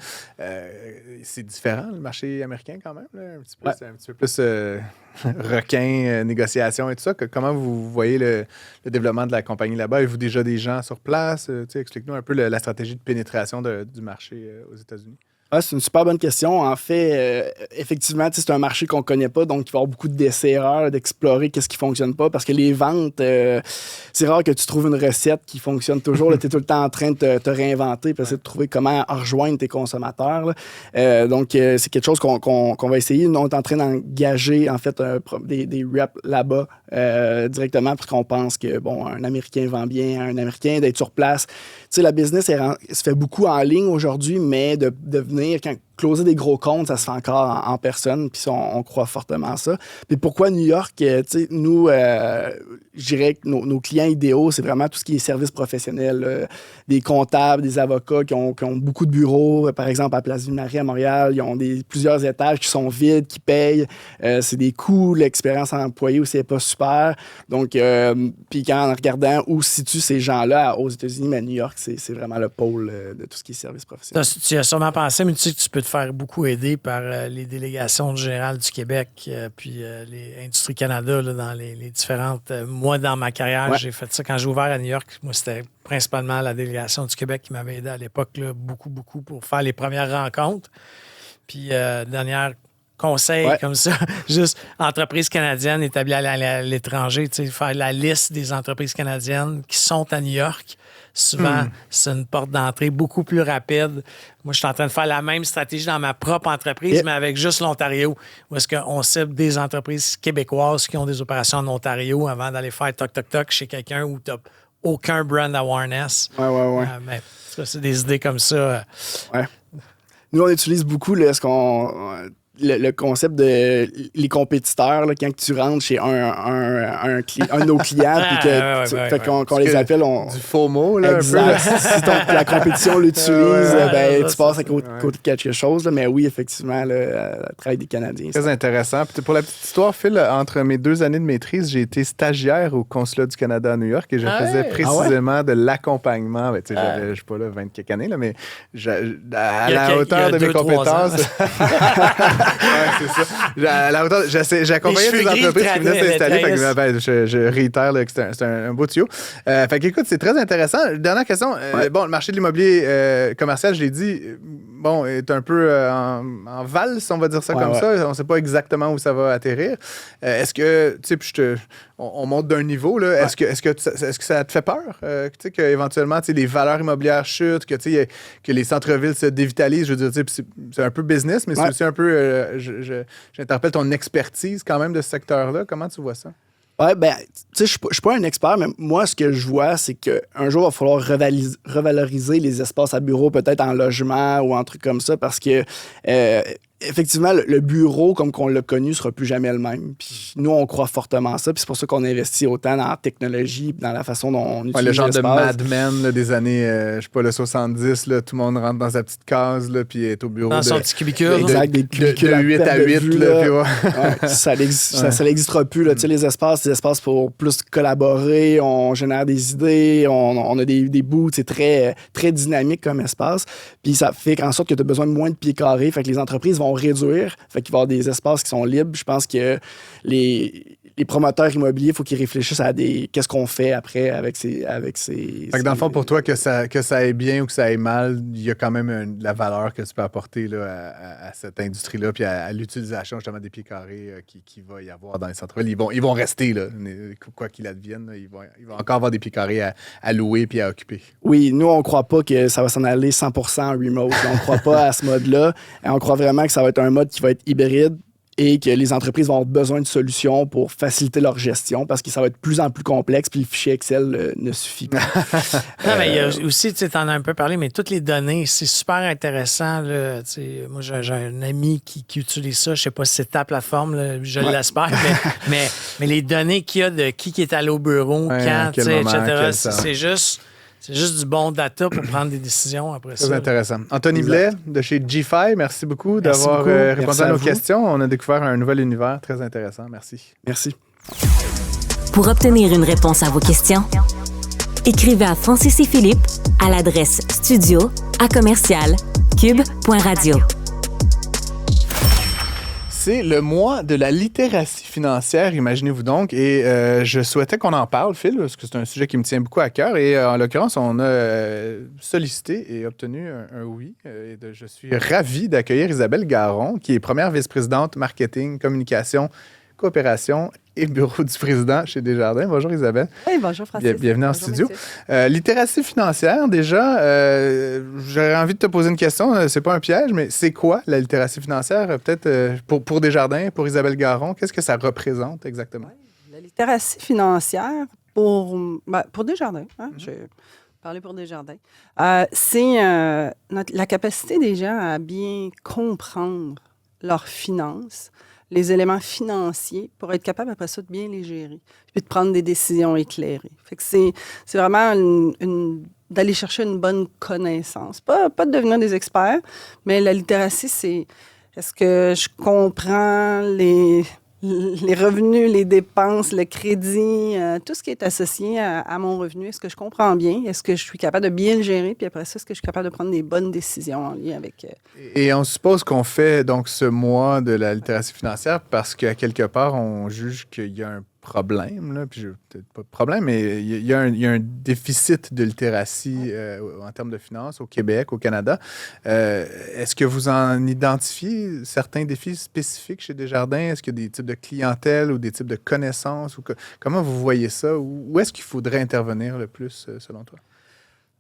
C'est différent, le marché américain quand même, là, c'est un petit peu plus requin, négociation et tout ça. Comment vous voyez le développement de la compagnie là-bas? Avez-vous déjà des gens sur place? Explique-nous un peu la stratégie de pénétration du marché aux États-Unis. Ah, c'est une super bonne question. En fait, effectivement, c'est un marché qu'on ne connaît pas, donc il va y avoir beaucoup d'essais-erreurs, d'explorer qu'est-ce qui ne fonctionne pas, parce que les ventes, c'est rare que tu trouves une recette qui fonctionne toujours. Tu es tout le temps en train de te réinventer, puis essayer de trouver comment rejoindre tes consommateurs. Donc, c'est quelque chose qu'on va essayer. Nous, on est en train d'engager, en fait, des reps là-bas directement, parce qu'on pense que, bon, un Américain vend bien, un Américain, d'être sur place. Tu sais, la business se fait beaucoup en ligne aujourd'hui, mais de venir quand closer des gros comptes, ça se fait encore en personne, puis on croit fortement à ça. Puis pourquoi New York? Nous, je dirais que nos clients idéaux, c'est vraiment tout ce qui est services professionnels, des comptables, des avocats qui ont beaucoup de bureaux, par exemple à Place Ville-Marie à Montréal, ils ont plusieurs étages qui sont vides, qui payent. C'est des coûts, l'expérience en employé aussi n'est pas super. Donc, puis en regardant où se situent ces gens-là aux États-Unis, mais New York, c'est vraiment le pôle de tout ce qui est services professionnels. Tu as sûrement pensé, mais tu sais que tu peux te faire beaucoup aider par les délégations générales du Québec, puis les Industries Canada là, dans les différentes... moi, dans ma carrière, j'ai fait ça. Quand j'ai ouvert à New York, moi, c'était principalement la délégation du Québec qui m'avait aidé à l'époque, là, beaucoup pour faire les premières rencontres. Puis, dernière conseil comme ça, juste entreprises canadiennes établies à l'étranger, tu sais, faire la liste des entreprises canadiennes qui sont à New York. Souvent, c'est une porte d'entrée beaucoup plus rapide. Moi, je suis en train de faire la même stratégie dans ma propre entreprise, mais avec juste l'Ontario, où est-ce qu'on cible des entreprises québécoises qui ont des opérations en Ontario avant d'aller faire toc-toc-toc chez quelqu'un où tu n'as aucun brand awareness. Ouais. Mais c'est des idées comme ça. Ouais. Nous, on utilise beaucoup le concept de les compétiteurs, là, quand tu rentres chez un de nos clients, puis qu'on les appelle... Du FOMO, là. Exact. Si la compétition l'utilise, tu passes à côté de quelque chose. Là, mais oui, effectivement, le travail des Canadiens. Très intéressant. Puis pour la petite histoire, Phil, entre mes 2 années de maîtrise, j'ai été stagiaire au Consulat du Canada à New York et je faisais précisément de l'accompagnement. Ben, j'avais, je sais pas, là, 20 quelques années, là, mais à la hauteur de mes compétences... c'est ça. À la hauteur, j'accompagnais des entreprises qui venaient s'installer. Je réitère là, que c'est un beau tuyau. Fait qu'écoute, c'est très intéressant. Dernière question. Bon, le marché de l'immobilier commercial, je l'ai dit, bon, est un peu en valse, on va dire ça comme ça. On ne sait pas exactement où ça va atterrir. Est-ce que, tu sais, on monte d'un niveau, là. Est-ce que ça te fait peur? Tu sais, qu'éventuellement, les valeurs immobilières chutent, que les centres-villes se dévitalisent. Je veux dire, c'est un peu business, mais c'est aussi un peu... j'interpelle ton expertise quand même de ce secteur-là. Comment tu vois ça? Oui, ben, tu sais, je suis pas un expert, mais moi, ce que je vois, c'est qu'un jour, il va falloir revaloriser les espaces à bureau, peut-être en logement ou en trucs comme ça, parce que effectivement, le bureau, comme qu'on l'a connu, sera plus jamais le même. Puis nous, on croit fortement à ça. Puis c'est pour ça qu'on investit autant dans la technologie, dans la façon dont on utilise le genre de l'espace. Mad Men là, des années, je sais pas, le 70, là, tout le monde rentre dans sa petite case, là, puis est au bureau. Dans son petit cubicule. Exact, des cubicules de 8 à 8. vue, Là, puis ouais. Ouais, ça n'existera plus. Là. Tu sais, les espaces pour plus collaborer, on génère des idées, on a des bouts, c'est très, très dynamique comme espace. Puis ça fait en sorte que tu as besoin de moins de pieds carrés. Fait que les entreprises vont réduire. Fait qu'il va y avoir des espaces qui sont libres. Je pense que les promoteurs immobiliers, il faut qu'ils réfléchissent à qu'est-ce qu'on fait après avec ces... Fait que dans le fond, pour toi, que ça aille bien ou que ça aille mal, il y a quand même la valeur que tu peux apporter là, à cette industrie-là, puis à l'utilisation justement des pieds carrés qui va y avoir dans les centres-villes. Ils vont rester, là, quoi qu'il advienne. Là, ils vont encore avoir des pieds carrés à louer puis à occuper. Oui, nous, on ne croit pas que ça va s'en aller 100% en remote. On ne croit pas à ce mode-là. Et on croit vraiment que ça va être un mode qui va être hybride et que les entreprises vont avoir besoin de solutions pour faciliter leur gestion parce que ça va être de plus en plus complexe puis le fichier Excel ne suffit pas. Non, mais il y a aussi, tu en as un peu parlé, mais toutes les données, c'est super intéressant. Là, moi, j'ai un ami qui utilise ça. Je ne sais pas si c'est ta plateforme, là, je l'espère, mais les données qu'il y a de qui est allé au bureau, quand, etc., c'est juste du bon data pour prendre des décisions après ça. C'est intéressant. Anthony Blais de chez G5, merci beaucoup d'avoir répondu à nos questions. On a découvert un nouvel univers très intéressant. Merci. Merci. Pour obtenir une réponse à vos questions, écrivez à Francis et Philippe à l'adresse studio@commercial-cube.radio. C'est le mois de la littératie financière, imaginez-vous donc, et je souhaitais qu'on en parle, Phil, parce que c'est un sujet qui me tient beaucoup à cœur, et en l'occurrence, on a sollicité et obtenu un oui. Je suis ravi d'accueillir Isabelle Garon, qui est première vice-présidente marketing, communication, coopération et bureau du président chez Desjardins. Bonjour Isabelle. Oui, bonjour Francis. Bienvenue en studio. Littératie financière, déjà, j'aurais envie de te poser une question. C'est pas un piège, mais c'est quoi la littératie financière? Peut-être pour Desjardins, pour Isabelle Garon, qu'est-ce que ça représente exactement? Oui, la littératie financière pour Desjardins, hein, je vais parler pour Desjardins, c'est la capacité des gens à bien comprendre leurs finances, les éléments financiers pour être capable après ça de bien les gérer, puis de prendre des décisions éclairées. Fait que c'est vraiment d'aller chercher une bonne connaissance. Pas de devenir des experts, mais la littératie, c'est est-ce que je comprends les revenus, les dépenses, le crédit, tout ce qui est associé à mon revenu. Est-ce que je comprends bien? Est-ce que je suis capable de bien le gérer? Puis après ça, est-ce que je suis capable de prendre des bonnes décisions en lien avec... Et on suppose qu'on fait donc ce mois de la littératie financière parce qu'à quelque part, on juge qu'il y a un problème, là, puis peut-être pas de problème, mais il y a un déficit de littératie en termes de finances au Québec, au Canada. Est-ce que vous en identifiez certains défis spécifiques chez Desjardins? Est-ce qu'il y a des types de clientèle ou des types de connaissances? Comment vous voyez ça? Où est-ce qu'il faudrait intervenir le plus, selon toi?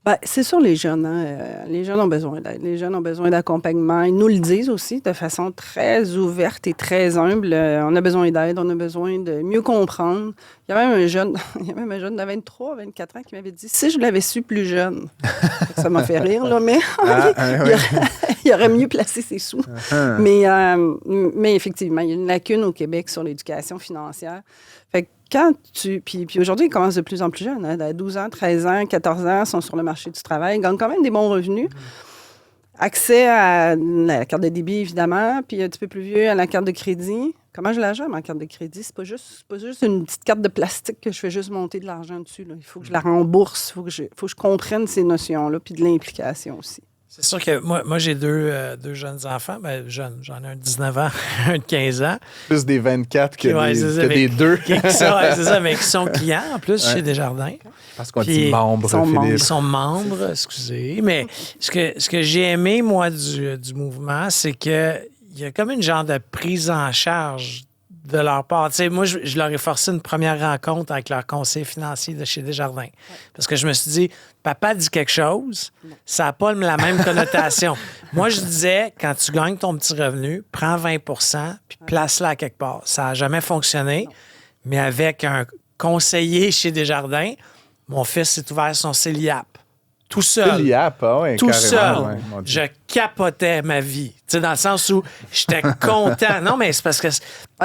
Ben, c'est sûr, les jeunes. Hein, les jeunes ont besoin d'aide. Les jeunes ont besoin d'accompagnement. Ils nous le disent aussi de façon très ouverte et très humble. On a besoin d'aide, on a besoin de mieux comprendre. Il y a même un jeune de 23, 24 ans qui m'avait dit « Si je l'avais su plus jeune. » Ça m'a fait rire, là, mais il aurait mieux placé ses sous. Mais effectivement, il y a une lacune au Québec sur l'éducation financière. Fait que puis aujourd'hui, ils commencent de plus en plus jeunes. Hein, à 12 ans, 13 ans, 14 ans, sont sur le marché du travail, gagnent quand même des bons revenus. Accès à la carte de débit, évidemment, puis un petit peu plus vieux, à la carte de crédit. Comment je la gère, ma carte de crédit? C'est pas juste une petite carte de plastique que je fais juste monter de l'argent dessus. Là. Il faut que je la rembourse, il faut que je comprenne ces notions-là, puis de l'implication aussi. C'est sûr que moi j'ai deux jeunes enfants. Ben, jeunes, j'en ai un de 19 ans, un de 15 ans. Plus des 24 que des deux. C'est ça, mais qui sont clients en plus chez Desjardins. Parce qu'on dit membres, Ils sont membres, excusez. Mais ce que j'ai aimé, moi, du mouvement, c'est qu'il y a comme une genre de prise en charge de leur part. Tu sais, moi, je leur ai forcé une première rencontre avec leur conseiller financier de chez Desjardins. Ouais. Parce que je me suis dit, papa dit quelque chose, ça n'a pas la même connotation. Moi, je disais, quand tu gagnes ton petit revenu, prends 20 puis place-la à quelque part. Ça n'a jamais fonctionné, mais avec un conseiller chez Desjardins, mon fils s'est ouvert son CELIAP. tout seul. L'IAP, ouais, tout carrément, seul. ouais, mon Dieu. Je capotais ma vie. Tu sais, dans le sens où j'étais content. Non, mais c'est parce que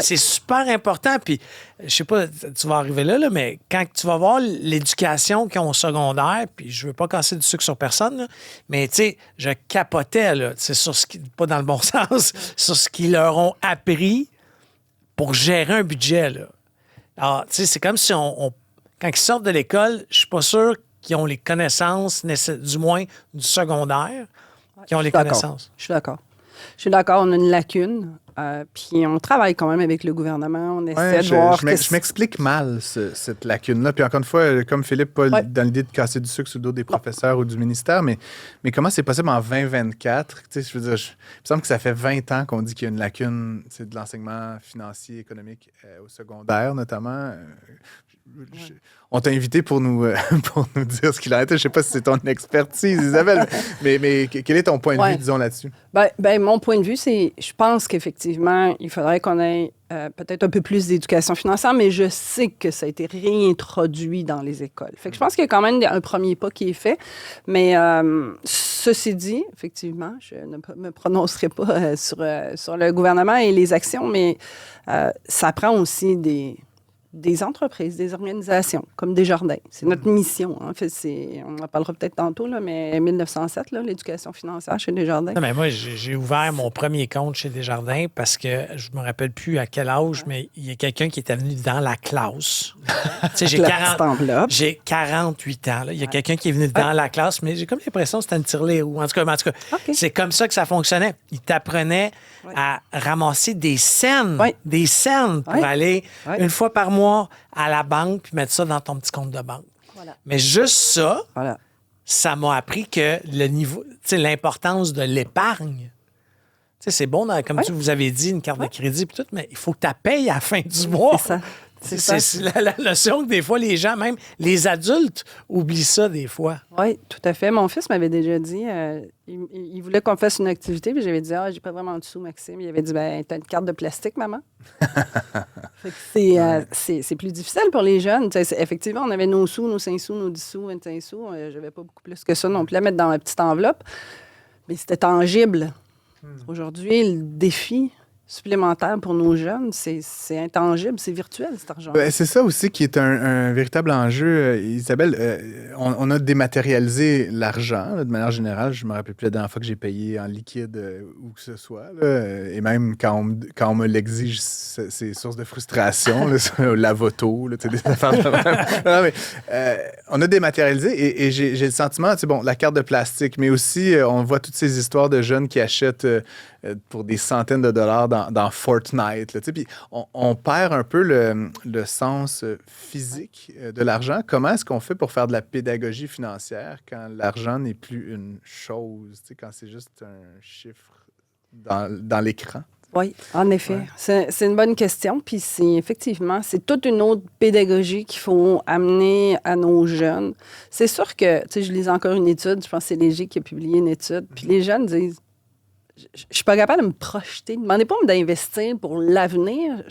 c'est super important. Puis, je sais pas, tu vas arriver là, mais quand tu vas voir l'éducation qu'ils ont au secondaire, puis je veux pas casser du sucre sur personne, là, mais tu sais, je capotais, là, c'est sur ce qui, pas dans le bon sens, sur ce qu'ils leur ont appris pour gérer un budget, là. Alors, tu sais, c'est comme si quand ils sortent de l'école, je suis pas sûr qu'ils ont les connaissances, du moins du secondaire, qui ont les connaissances. Je suis d'accord. Je suis d'accord, on a une lacune. Puis on travaille quand même avec le gouvernement. On essaie de voir. Je m'explique mal cette lacune-là. Puis encore une fois, comme Philippe, pas dans l'idée de casser du sucre sur le dos des professeurs ou du ministère, mais comment c'est possible en 2024? Tu sais, je veux dire, il me semble que ça fait 20 ans qu'on dit qu'il y a une lacune de l'enseignement financier, économique au secondaire, notamment. On t'a invité pour nous dire ce qu'il en était. Je ne sais pas si c'est ton expertise, Isabelle, mais quel est ton point de vue, disons, là-dessus? Ben, mon point de vue, c'est, je pense qu'effectivement, il faudrait qu'on ait peut-être un peu plus d'éducation financière, mais je sais que ça a été réintroduit dans les écoles. Fait que je pense qu'il y a quand même un premier pas qui est fait. Mais ceci dit, effectivement, je ne me prononcerai pas sur le gouvernement et les actions, mais ça prend aussi des entreprises, des organisations, comme Desjardins. C'est notre mission. En fait, on en parlera peut-être tantôt, là, mais 1907, là, l'éducation financière chez Desjardins. Non, mais moi, j'ai ouvert mon premier compte chez Desjardins parce que je me rappelle plus à quel âge, mais il y a quelqu'un qui était venu dans la classe. Tu sais, j'ai 48 ans. Là. Il y a quelqu'un qui est venu dans la classe, mais j'ai comme l'impression que c'était une tirelire. En tout cas, c'est comme ça que ça fonctionnait. Il t'apprenait à ramasser des scènes, pour aller une fois par mois à la banque puis mettre ça dans ton petit compte de banque. Voilà. Mais juste ça, ça m'a appris que le niveau, tu sais, l'importance de l'épargne. Tu sais, c'est bon, comme vous avez dit, une carte de crédit et tout, mais il faut que tu payes à la fin du mois. C'est ça. C'est la notion que des fois, les gens, même les adultes, oublient ça des fois. Oui, tout à fait. Mon fils m'avait déjà dit, il voulait qu'on fasse une activité, puis j'avais dit, j'ai pas vraiment de sous, Maxime. Il avait dit, t'as une carte de plastique, maman. Fait que c'est plus difficile pour les jeunes. Effectivement, on avait nos sous, nos 5 sous, nos 10 sous, 25 sous. J'avais pas beaucoup plus que ça non plus à mettre dans ma petite enveloppe. Mais c'était tangible. Aujourd'hui, le défi supplémentaire pour nos jeunes, c'est intangible, c'est virtuel, cet argent. C'est ça aussi qui est un véritable enjeu. Isabelle, on a dématérialisé l'argent, là, de manière générale. Je me rappelle plus la dernière fois que j'ai payé en liquide où que ce soit. Là, et même quand on me l'exige, c'est source de frustration. Là, la voto, là, des affaires de non, mais, on a dématérialisé et j'ai le sentiment, la carte de plastique, mais aussi on voit toutes ces histoires de jeunes qui achètent pour des centaines de dollars dans Fortnite. Là, puis on perd un peu le sens physique de l'argent. Comment est-ce qu'on fait pour faire de la pédagogie financière quand l'argent n'est plus une chose, quand c'est juste un chiffre dans l'écran? Oui, en effet. Ouais. C'est une bonne question. Puis effectivement, c'est toute une autre pédagogie qu'il faut amener à nos jeunes. C'est sûr que, je lisais encore une étude, je pense que c'est Léger qui a publié une étude, puis les jeunes disent, je suis pas capable de me projeter. Demandez pas d'investir pour l'avenir.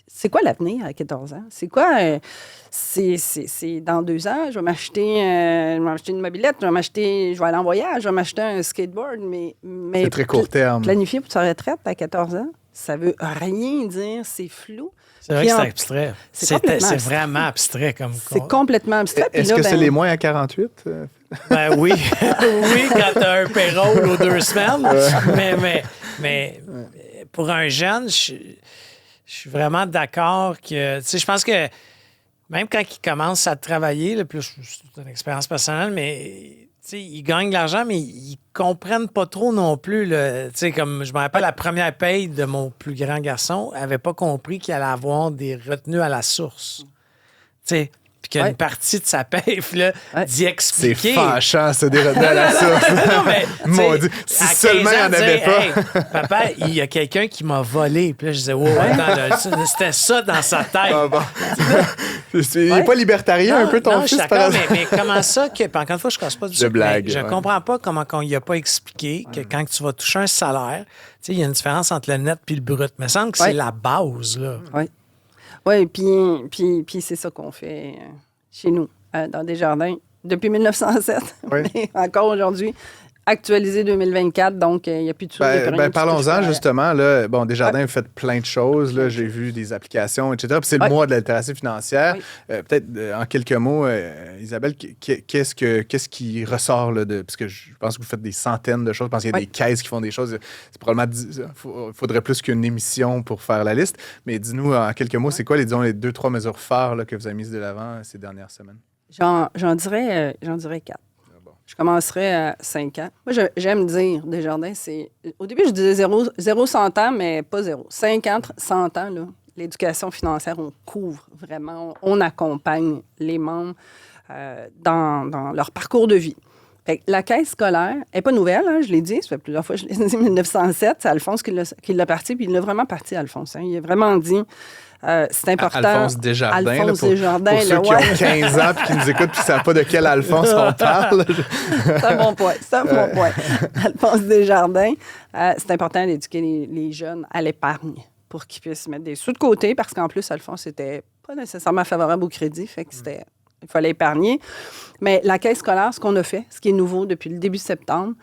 C'est quoi l'avenir à 14 ans? C'est quoi? C'est dans 2 ans, je vais m'acheter une mobilette, je vais aller en voyage, je vais m'acheter un skateboard. Mais c'est très court terme. Planifier pour sa retraite à 14 ans, ça veut rien dire, c'est flou. C'est vrai que c'est abstrait. C'est vraiment abstrait comme c'est complètement abstrait. Est-ce que c'est les moins à 48? Ben oui. Oui, quand tu as un payroll aux 2 semaines. Mais pour un jeune, je suis vraiment d'accord que... Tu sais, je pense que même quand ils commencent à travailler, là, plus c'est une expérience personnelle, mais... Tu sais, ils gagnent de l'argent, mais ils comprennent pas trop non plus. Tu sais, comme je me rappelle, la première paye de mon plus grand garçon n'avait pas compris qu'il allait avoir des retenues à la source. Tu sais, puis qu'il y a une partie de sa paye, là, d'y expliquer. C'est fâchant, ça, des retenues à la source. Non, mais, mon Dieu, si seulement il n'y en avait pas. Hey, papa, il y a quelqu'un qui m'a volé. Puis là, je disais, attends, c'était ça dans sa tête. Ah, bon. Il n'est pas libertarien un peu, ton fils? Je suis d'accord, mais comment ça que... Puis encore une fois, je ne casse pas du sucre. Blague. Je comprends pas comment on n'y a pas expliqué que quand tu vas toucher un salaire, il y a une différence entre le net et le brut. Il me semble que c'est la base, là. Oui, puis c'est ça qu'on fait chez nous, dans Desjardins. depuis 1907, Oui. mais encore aujourd'hui. Actualisé 2024, donc il n'y a plus de sous. Parlons-en justement. Là, bon, Desjardins a fait plein de choses. Là, j'ai vu des applications, etc. Puis c'est le mois de la littératie financière. Oui. Peut-être en quelques mots, Isabelle, qu'est-ce qui ressort là, parce que je pense que vous faites des centaines de choses. Je pense qu'il y a des caisses qui font des choses. C'est probablement faudrait plus qu'une émission pour faire la liste. Mais dis-nous en quelques mots, c'est quoi les 2-3 mesures phares là, que vous avez mises de l'avant ces dernières semaines? J'en dirais 4. Je commencerai à 5 ans. Moi, j'aime dire, Desjardins, c'est... Au début, je disais 0 100 ans, mais pas 0. 50, 100 ans, là, l'éducation financière, on couvre vraiment, on accompagne les membres dans leur parcours de vie. Fait que la caisse scolaire n'est pas nouvelle, hein, je l'ai dit, ça fait plusieurs fois, je l'ai dit, 1907, c'est Alphonse qui l'a parti, puis il l'a vraiment parti, Alphonse. Hein. Il a vraiment dit... c'est important. Alphonse Desjardins. Alphonse Desjardins. Pour ceux qui ont 15 ans et qui nous écoutent et qui ne savent pas de quel Alphonse on parle. C'est un bon point. Alphonse Desjardins, c'est important d'éduquer les jeunes à l'épargne pour qu'ils puissent mettre des sous de côté parce qu'en plus, Alphonse n'était pas nécessairement favorable au crédit. Fait que il fallait épargner. Mais la caisse scolaire, ce qu'on a fait, ce qui est nouveau depuis le début septembre,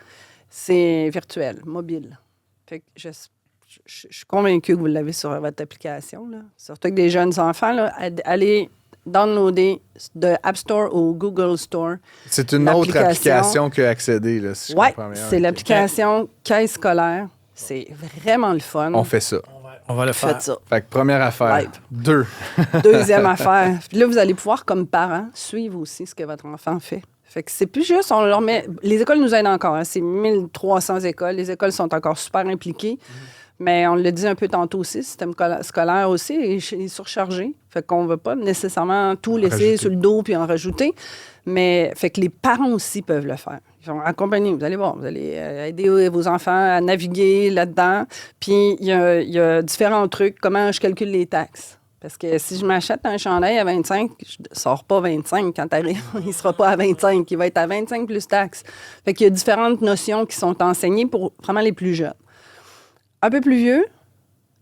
c'est virtuel, mobile. Fait que je suis convaincue que vous l'avez sur votre application. Là. Surtout avec des jeunes enfants, là, allez downloader de App Store ou Google Store. C'est une autre application que Accéder, là, si je comprends bien. C'est l'application Caisse scolaire. C'est vraiment le fun. On fait ça. On va le faire. Faites ça. Fait que première affaire. Live. 2. Deuxième affaire. Puis là, vous allez pouvoir, comme parents, suivre aussi ce que votre enfant fait. Fait que c'est plus juste, on leur met... Les écoles nous aident encore. Hein. C'est 1300 écoles. Les écoles sont encore super impliquées. Mais on le dit un peu tantôt aussi, le système scolaire aussi est surchargé. Fait qu'on ne veut pas nécessairement tout laisser sur le dos puis en rajouter. Mais fait que les parents aussi peuvent le faire. Ils vont accompagner. Vous allez voir, vous allez aider vos enfants à naviguer là-dedans. Puis il y a différents trucs. Comment je calcule les taxes? Parce que si je m'achète un chandail à 25, je ne sors pas 25 quand tu arrives. Il ne sera pas à 25. Il va être à 25 plus taxes. Fait qu'il y a différentes notions qui sont enseignées pour vraiment les plus jeunes. Un peu plus vieux,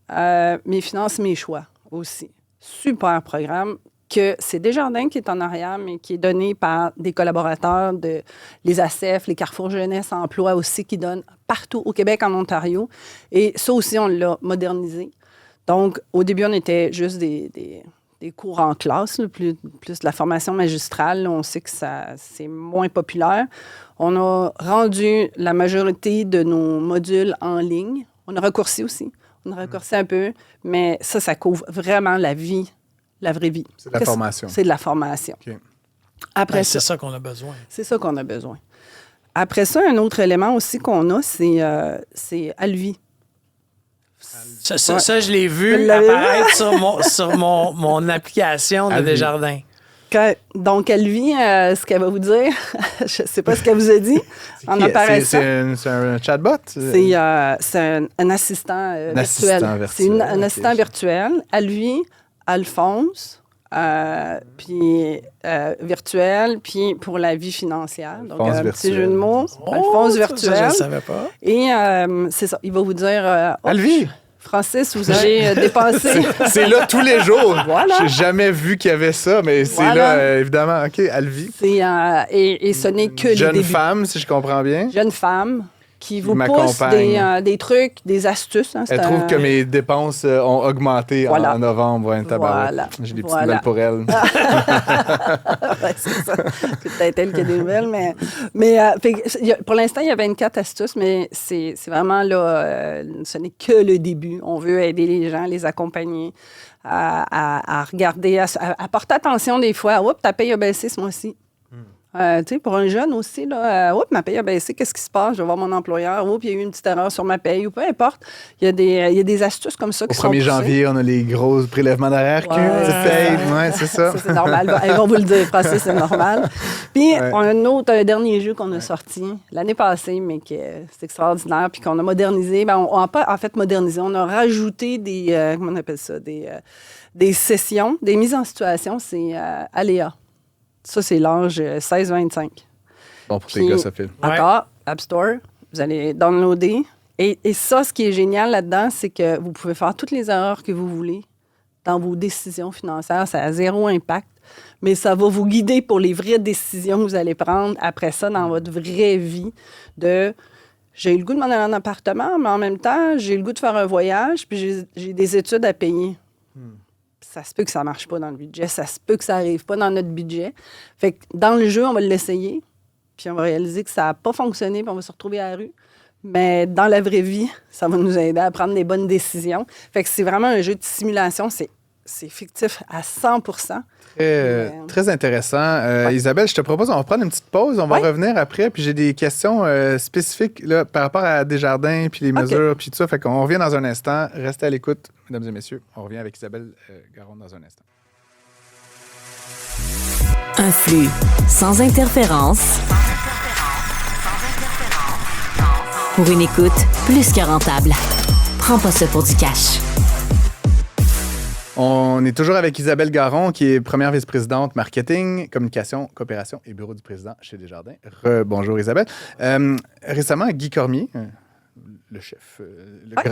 Mes finances, mes choix aussi. Super programme que c'est Desjardins qui est en arrière, mais qui est donné par des collaborateurs de les ACF, les Carrefour Jeunesse Emploi aussi, qui donnent partout au Québec, en Ontario. Et ça aussi, on l'a modernisé. Donc, au début, on était juste des cours en classe, là, plus de la formation magistrale. Là, on sait que c'est moins populaire. On a rendu la majorité de nos modules en ligne. On a raccourci aussi. On a raccourci un peu, mais ça couvre vraiment la vie, la vraie vie. C'est de la formation. C'est de la formation. Okay. Après c'est ça qu'on a besoin. C'est ça qu'on a besoin. Après ça, un autre élément aussi qu'on a, c'est Alvi. Ça, je l'ai vu apparaître sur mon application de Desjardins. Donc, Alvi, ce qu'elle va vous dire, je ne sais pas ce qu'elle vous a dit en apparaissant. C'est un chatbot? C'est un assistant virtuel. C'est un assistant virtuel. Alvi, Alphonse, puis virtuel, puis pour la vie financière. Donc, un petit jeu de mots. Alphonse virtuel. Ça, je ne savais pas. Et c'est ça, il va vous dire... Alvi! Francis, vous avez dépensé... C'est là tous les jours. Voilà. J'ai jamais vu qu'il y avait ça, mais c'est là, évidemment. OK, Alvi. Et ce n'est que jeune le début. Femme, si je comprends bien. Jeune femme qui vous pousse des trucs, des astuces. Hein, elle trouve que mes dépenses ont augmenté en novembre. Voilà. J'ai des petites nouvelles pour elle. C'est ça. C'est peut-être elle qui a des nouvelles, mais pour l'instant, il y a 24 astuces, mais c'est vraiment là, ce n'est que le début. On veut aider les gens, les accompagner à regarder, à porter attention des fois. Oups, ta paye a baissé ce mois-ci. Pour un jeune aussi, là, ma paye a baissé, qu'est-ce qui se passe? Je vais voir mon employeur. Il y a eu une petite erreur sur ma paye ou peu importe. Il y a des astuces comme ça qui sont poussées. Au 1er janvier, on a les gros prélèvements d'arrière-Q. C'est ça. Ça, c'est normal. Elles vont vous le dire, Francis, c'est normal. Puis, on a un dernier jeu qu'on a sorti l'année passée, mais c'est extraordinaire, puis qu'on a modernisé. On n'a pas, en fait, modernisé. On a rajouté des, comment on appelle ça, des sessions, des mises en situation. C'est Aléa. Ça, c'est l'âge 16-25. Bon, pour tes gars, ça file. Encore, App Store, vous allez downloader. Et ça, ce qui est génial là-dedans, c'est que vous pouvez faire toutes les erreurs que vous voulez dans vos décisions financières. Ça a zéro impact. mais ça va vous guider pour les vraies décisions que vous allez prendre après ça dans votre vraie vie de j'ai eu le goût de m'en aller en appartement, mais en même temps, j'ai le goût de faire un voyage, puis j'ai des études à payer. Ça se peut que ça ne marche pas dans le budget, ça se peut que ça n'arrive pas dans notre budget. Fait que dans le jeu, on va l'essayer, puis on va réaliser que ça n'a pas fonctionné, puis on va se retrouver à la rue. Mais dans la vraie vie, ça va nous aider à prendre les bonnes décisions. Fait que c'est vraiment un jeu de simulation, c'est fictif à 100%. Très intéressant. Isabelle, je te propose, on va prendre une petite pause. On va revenir après. Puis j'ai des questions spécifiques là, par rapport à Desjardins, puis les mesures, puis tout ça. Fait qu'on revient dans un instant. Restez à l'écoute, mesdames et messieurs. On revient avec Isabelle Garon dans un instant. Un flux sans interférence. Pour une écoute plus que rentable. Prends pas ça pour du cash. On est toujours avec Isabelle Garon, qui est première vice-présidente marketing, communication, coopération et bureau du président chez Desjardins. Bonjour Isabelle. Récemment, Guy Cormier, le chef,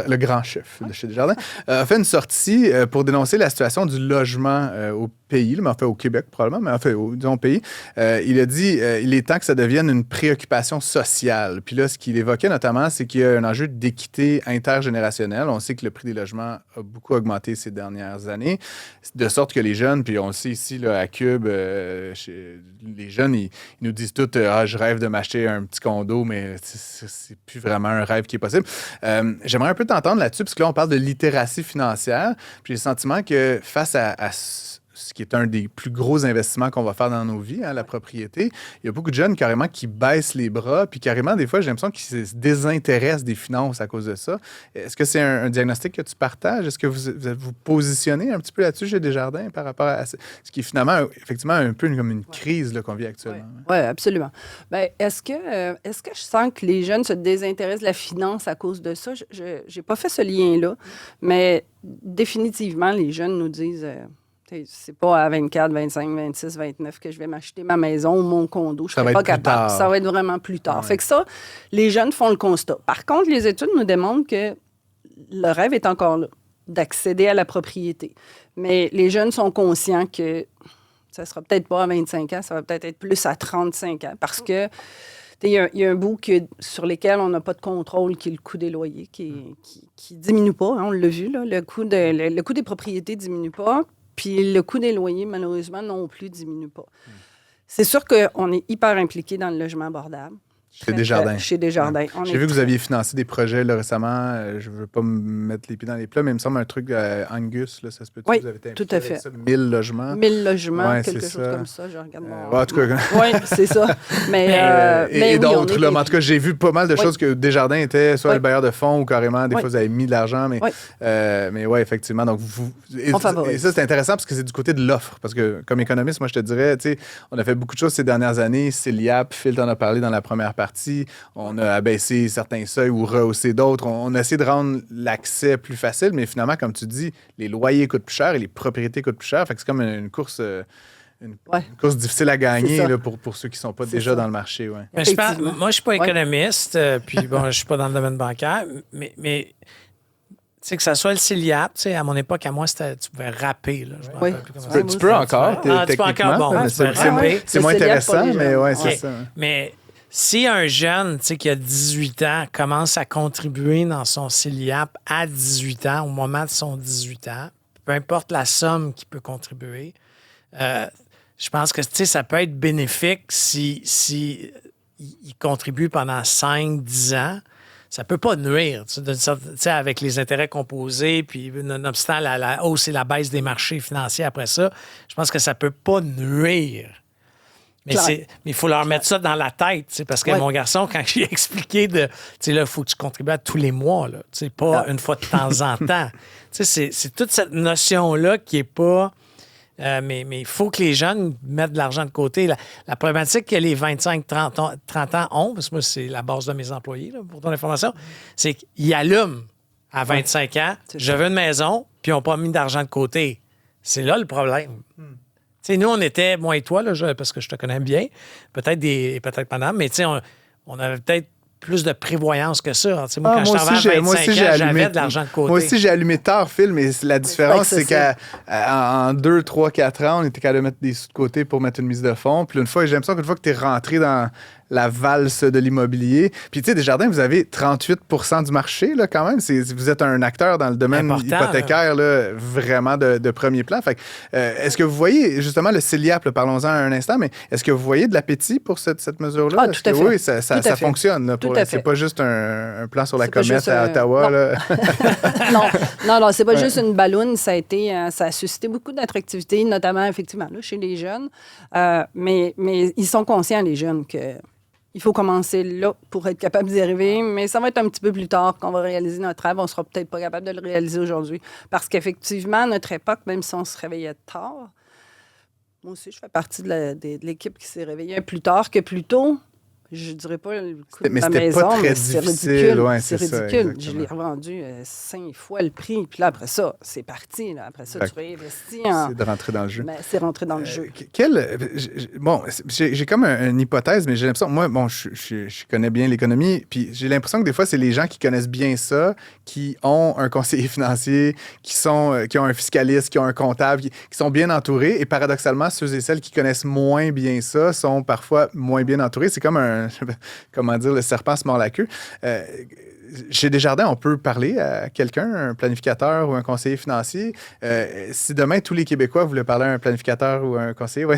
le grand chef de chez Desjardins, a fait une sortie pour dénoncer la situation du logement au pays, mais en fait au Québec probablement, mais en fait au pays. Il a dit il est temps que ça devienne une préoccupation sociale. Puis là, ce qu'il évoquait notamment, c'est qu'il y a un enjeu d'équité intergénérationnelle. On sait que le prix des logements a beaucoup augmenté ces dernières années, de sorte que les jeunes, puis on le sait ici là, à Cube, les jeunes, ils nous disent tous je rêve de m'acheter un petit condo, mais c'est plus vraiment un rêve qui est possible. J'aimerais un peu t'entendre là-dessus, parce que là, on parle de littératie financière. Puis j'ai le sentiment que face à ce qui est un des plus gros investissements qu'on va faire dans nos vies, la propriété, il y a beaucoup de jeunes carrément qui baissent les bras, puis carrément, des fois, j'ai l'impression qu'ils se désintéressent des finances à cause de ça. Est-ce que c'est un diagnostic que tu partages? Est-ce que vous positionnez un petit peu là-dessus chez Desjardins par rapport à ce qui est finalement, effectivement, un peu comme une crise là, qu'on vit actuellement? Oui, absolument. Bien, est-ce que je sens que les jeunes se désintéressent de la finance à cause de ça? Je n'ai pas fait ce lien-là, mais définitivement, les jeunes nous disent... c'est pas à 24, 25, 26, 29 que je vais m'acheter ma maison ou mon condo. Je ne serai pas capable. Ça va être vraiment plus tard. Ouais. Fait que ça, les jeunes font le constat. Par contre, les études nous démontrent que le rêve est encore là, d'accéder à la propriété. Mais les jeunes sont conscients que ça ne sera peut-être pas à 25 ans, ça va peut-être être plus à 35 ans. Parce que il y a un bout sur lequel on n'a pas de contrôle, qui est le coût des loyers, qui diminue pas. Hein, on l'a vu, là, le coût des propriétés ne diminue pas. Puis le coût des loyers, malheureusement, non plus diminue pas. C'est sûr qu'on est hyper impliqué dans le logement abordable. Chez Desjardins. Chez Desjardins. Ouais. J'ai vu que vous aviez financé des projets là, récemment. Je ne veux pas me mettre les pieds dans les plats, mais il me semble un truc Angus, là, ça se peut. Oui, vous avez été tout à fait. Ça, 1000 logements. 1000 logements, quelque chose comme ça. Je regarde mon... en tout cas. Oui, c'est ça. Et d'autres, là. Mais en tout cas, j'ai vu pas mal de choses que Desjardins était soit le bailleur de fonds ou carrément, des fois, vous avez mis de l'argent. Mais oui, effectivement. Donc, et ça, c'est intéressant parce que c'est du côté de l'offre. Parce que comme économiste, moi, je te dirais, tu sais, on a fait beaucoup de choses ces dernières années. CELIAP, Phil t'en a parlé dans la première partie. On a abaissé certains seuils ou rehaussé d'autres. On a essayé de rendre l'accès plus facile, mais finalement, comme tu dis, les loyers coûtent plus cher et les propriétés coûtent plus cher. Fait que c'est comme une course... Une course difficile à gagner là, pour ceux qui ne sont pas déjà dans le marché. Ouais. Mais moi, je ne suis pas économiste, puis bon, je ne suis pas dans le domaine bancaire, mais tu sais, que ça soit le CELIAP, tu sais, à mon époque, à moi, tu pouvais rapper. Là, tu peux encore, techniquement. Tu peux encore, bon, c'est moins intéressant, mais ouais, c'est ça. Mais si un jeune, tu sais, qui a 18 ans, commence à contribuer dans son CELIAP à 18 ans, au moment de son 18 ans, peu importe la somme qu'il peut contribuer, je pense que, tu sais, ça peut être bénéfique si il contribue pendant 5-10 ans. Ça ne peut pas nuire, tu sais, avec les intérêts composés, puis nonobstant la hausse et la baisse des marchés financiers après ça, je pense que ça ne peut pas nuire. Mais il faut leur mettre ça dans la tête, parce que mon garçon, quand j'ai expliqué tu sais, là, il faut que tu contribues à tous les mois, là, tu sais, pas une fois de temps en temps. Tu sais, c'est toute cette notion-là qui n'est pas... mais il faut que les jeunes mettent de l'argent de côté. La problématique que les 25-30 ans ont, parce que moi, c'est la base de mes employés, là, pour ton information, c'est qu'ils allument à 25 ans, je veux une maison, puis ils n'ont pas mis d'argent de côté. C'est là le problème. Tu sais, nous, on était, moi et toi, là, parce que je te connais bien, peut-être madame, mais tu sais, on avait peut-être plus de prévoyance que ça. Tu sais, moi, quand moi je travaillais à 25 ans, j'avais de l'argent de côté. Moi aussi, j'ai allumé tard, Phil, mais la différence, c'est qu'en 2, 3, 4 ans, on était capable de mettre des sous de côté pour mettre une mise de fonds. Puis j'ai l'impression qu'une fois que tu es rentré dans la valse de l'immobilier, puis tu sais, Desjardins, vous avez 38 % du marché, là, quand même. Vous êtes un acteur dans le domaine hypothécaire, là, vraiment de premier plan. Fait que, est-ce que vous voyez, justement, le CELIAP, parlons-en un instant, mais est-ce que vous voyez de l'appétit pour cette mesure-là? Ah, tout à fait. Oui, ça fonctionne. Là, c'est pas juste un plan sur la comète à Ottawa. Là. non, c'est pas juste une balloune. Ça a suscité beaucoup d'attractivité, notamment, effectivement, là, chez les jeunes. Mais ils sont conscients, les jeunes, qu'il faut commencer là pour être capable d'y arriver, mais ça va être un petit peu plus tard qu'on va réaliser notre rêve. On sera peut-être pas capable de le réaliser aujourd'hui. Parce qu'effectivement, à notre époque, même si on se réveillait tard, moi aussi, je fais partie de l'équipe qui s'est réveillée plus tard que plus tôt. Je dirais pas le coût de ma maison, pas très mais c'est difficile. ridicule. Ouais, c'est ridicule. Ça, je l'ai revendu 5 fois le prix. Puis là, après ça, c'est parti. Là. Après ça, tu réinvestis en... C'est de rentrer dans le jeu. Ben, c'est rentrer dans le jeu. Bon, j'ai comme une hypothèse, mais j'ai l'impression... Moi, bon, je connais bien l'économie, puis j'ai l'impression que des fois, c'est les gens qui connaissent bien ça, qui ont un conseiller financier, qui ont un fiscaliste, qui ont un comptable, qui sont bien entourés. Et paradoxalement, ceux et celles qui connaissent moins bien ça sont parfois moins bien entourés. C'est comme comment dire, le serpent se mord la queue. Chez Desjardins, on peut parler à quelqu'un, un planificateur ou un conseiller financier. Si demain, tous les Québécois voulaient parler à un planificateur ou à un conseiller, non,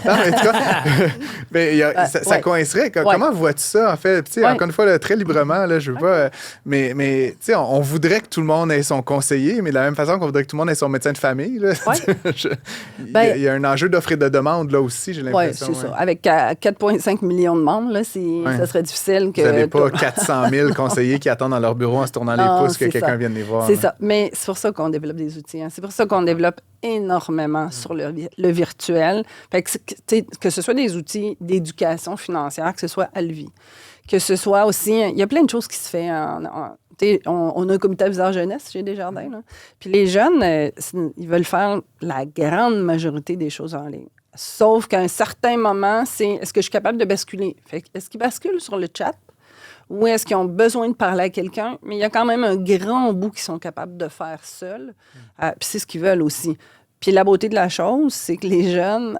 mais en tout cas, ça coïnciderait. Comment vois-tu ça, en fait? Encore une fois, là, très librement, là, je veux pas... Mais on voudrait que tout le monde ait son conseiller, mais de la même façon qu'on voudrait que tout le monde ait son médecin de famille. Là, il y a un enjeu d'offre et de demande, là aussi, j'ai l'impression. Oui, c'est ça. Avec 4,5 millions de membres, là, ça serait difficile que... Vous n'avez pas 400 000 conseillers qui attendent dans leur bureau en se tournant les pouces que quelqu'un vienne les voir. C'est ça. Mais c'est pour ça qu'on développe des outils. Hein. C'est pour ça qu'on développe énormément sur le virtuel. Fait que ce soit des outils d'éducation financière, que ce soit Alvi, que ce soit aussi... Il y a plein de choses qui se font. On a un comité aviseur jeunesse chez Desjardins. Là. Puis les jeunes, ils veulent faire la grande majorité des choses en ligne. Sauf qu'à un certain moment, est-ce que je suis capable de basculer? Fait que, est-ce qu'ils basculent sur le chat? Ou est-ce qu'ils ont besoin de parler à quelqu'un? Mais il y a quand même un grand bout qu'ils sont capables de faire seuls. Puis c'est ce qu'ils veulent aussi. Puis la beauté de la chose, c'est que les jeunes,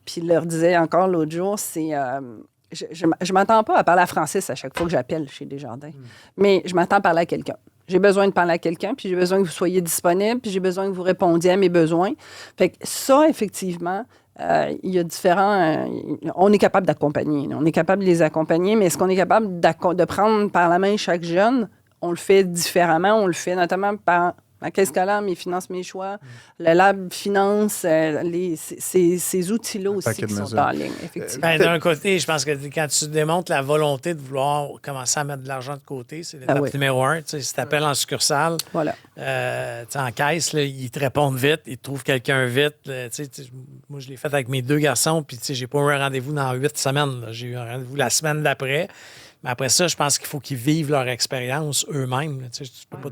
puis ils leur disaient encore l'autre jour, c'est... je m'attends pas à parler à Francis à chaque fois que j'appelle chez Desjardins. Mais je m'attends à parler à quelqu'un. J'ai besoin de parler à quelqu'un, puis j'ai besoin que vous soyez disponible, puis j'ai besoin que vous répondiez à mes besoins. Fait que ça, effectivement... il y a différents... on est capable d'accompagner. On est capable de les accompagner, mais est-ce qu'on est capable de prendre par la main chaque jeune? On le fait différemment. On le fait notamment par la Caisse scolaire, Mes finances, mes choix, le Lab Finance, ces outils-là aussi qui sont en ligne, effectivement. D'un côté, je pense que quand tu démontres la volonté de vouloir commencer à mettre de l'argent de côté, c'est l'étape numéro 1. Si tu appelles en succursale, en caisse, là, ils te répondent vite, ils te trouvent quelqu'un vite. Moi, je l'ai fait avec mes 2 garçons, puis j'ai pas eu un rendez-vous dans 8 semaines. Là. J'ai eu un rendez-vous la semaine d'après. Mais après ça, je pense qu'il faut qu'ils vivent leur expérience eux-mêmes. Tu peux pas...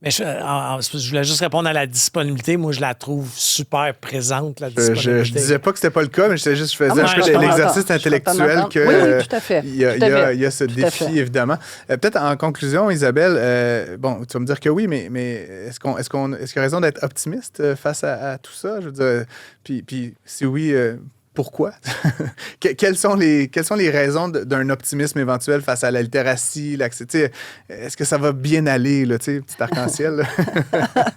Mais je voulais juste répondre à la disponibilité. Moi, je la trouve super présente, la disponibilité. Je disais pas que c'était pas le cas, mais je faisais un peu l'exercice intellectuel que oui, tout à fait. Il y a ce défi, évidemment. Peut-être en conclusion, Isabelle, bon, tu vas me dire que oui, mais est-ce qu'il y a raison d'être optimiste face à tout ça? Je veux dire, puis si oui... Pourquoi? Quelles sont les raisons d'un optimisme éventuel face à la littératie, l'accès? Est-ce que ça va bien aller, là, petit arc-en-ciel?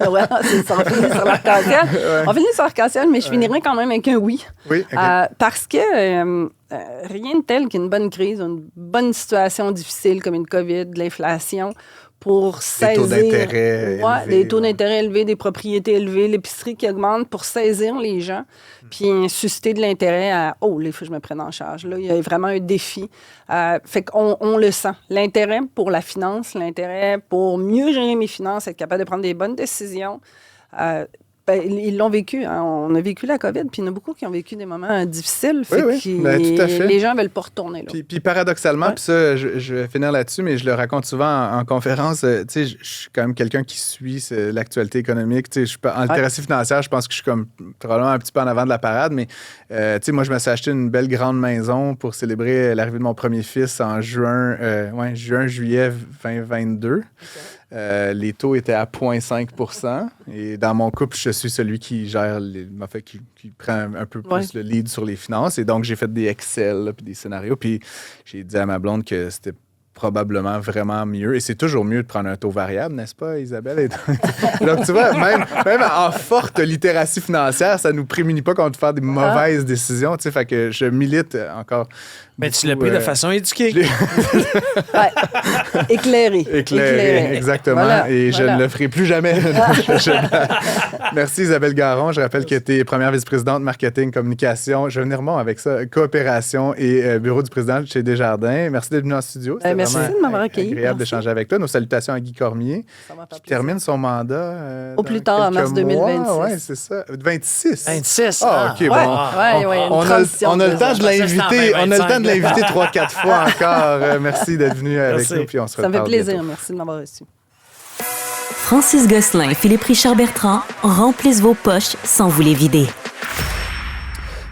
Oui, c'est ça. On finit sur l'arc-en-ciel. On finit sur l'arc-en-ciel, mais je finirai quand même avec un oui. Oui, okay. Parce que rien de tel qu'une bonne crise, une bonne situation difficile comme une COVID, de l'inflation, pour saisir... Des taux d'intérêt élevés. Des taux d'intérêt élevés, des propriétés élevées, l'épicerie qui augmente pour saisir les gens, puis susciter de l'intérêt à « Oh, il faut que je me prenne en charge. » Là, il y a vraiment un défi. Fait qu'on le sent. L'intérêt pour la finance, l'intérêt pour mieux gérer mes finances, être capable de prendre des bonnes décisions. Ben, ils l'ont vécu. Hein. On a vécu la COVID, puis il y en a beaucoup qui ont vécu des moments difficiles. Fait Oui. Ben, tout à fait. Les gens veulent pas retourner là. Puis paradoxalement, puis ça, je vais finir là-dessus, mais je le raconte souvent en conférence. Tu sais, je suis quand même quelqu'un qui suit l'actualité économique. Tu sais, en littératie financière, je pense que je suis comme probablement un petit peu en avant de la parade, mais tu sais, moi, je me suis acheté une belle grande maison pour célébrer l'arrivée de mon premier fils en juillet 2022. Okay. Les taux étaient à 0,5 % et dans mon couple, je suis celui qui gère, qui prend un peu plus le lead sur les finances. Et donc, j'ai fait des Excel puis des scénarios. Puis j'ai dit à ma blonde que c'était probablement vraiment mieux. Et c'est toujours mieux de prendre un taux variable, n'est-ce pas, Isabelle? Donc, tu vois, même en forte littératie financière, ça ne nous prémunit pas contre faire des mauvaises décisions. Tu sais, fait que je milite encore. Mais tu l'as pris de façon éduquée. Éclairée, exactement. Voilà, et je ne le ferai plus jamais. Merci Isabelle Garon. Je rappelle que tu es première vice-présidente marketing, communication, je vais venir avec ça, coopération et bureau du président chez Desjardins. Merci d'être venu en studio. Merci de m'avoir accueilli. Agréable d'échanger avec toi. Nos salutations à Guy Cormier, qui termine son mandat au plus tard, en mars 2026. Oui, c'est ça. 26. 26. Ah, OK, bon. On a le temps de l'inviter. On a le temps de l'inviter 3-4 fois encore. Merci d'être venu avec nous. Puis on se reparle. Ça me fait plaisir. Bientôt. Merci de m'avoir reçu. Francis Gosselin et Philippe Richard-Bertrand remplissent vos poches sans vous les vider.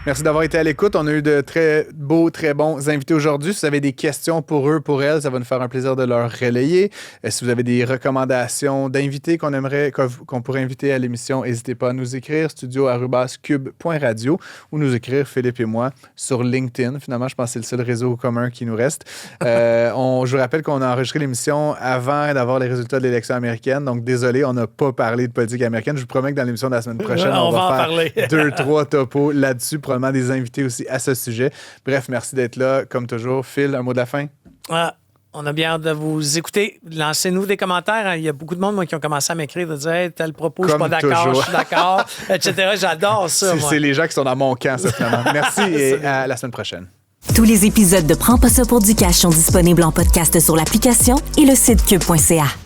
Merci d'avoir été à l'écoute. On a eu de très beaux, très bons invités aujourd'hui. Si vous avez des questions pour eux, pour elles, ça va nous faire un plaisir de leur relayer. Si vous avez des recommandations d'invités qu'on pourrait inviter à l'émission, n'hésitez pas à nous écrire studio@cube.radio ou nous écrire, Philippe et moi, sur LinkedIn. Finalement, je pense que c'est le seul réseau commun qui nous reste. Je vous rappelle qu'on a enregistré l'émission avant d'avoir les résultats de l'élection américaine. Donc, désolé, on n'a pas parlé de politique américaine. Je vous promets que dans l'émission de la semaine prochaine, on va faire 2-3 topos là-dessus. Des invités aussi à ce sujet. Bref, merci d'être là. Comme toujours, Phil, un mot de la fin? On a bien hâte de vous écouter. Lancez-nous des commentaires. Il y a beaucoup de monde moi, qui ont commencé à m'écrire de dire hey, tel propos, je suis pas d'accord, je suis d'accord, etc. J'adore ça. C'est les gens qui sont dans mon camp, ça, finalement. Merci et à la semaine prochaine. Tous les épisodes de Prends pas ça pour du cash sont disponibles en podcast sur l'application et le site cube.ca.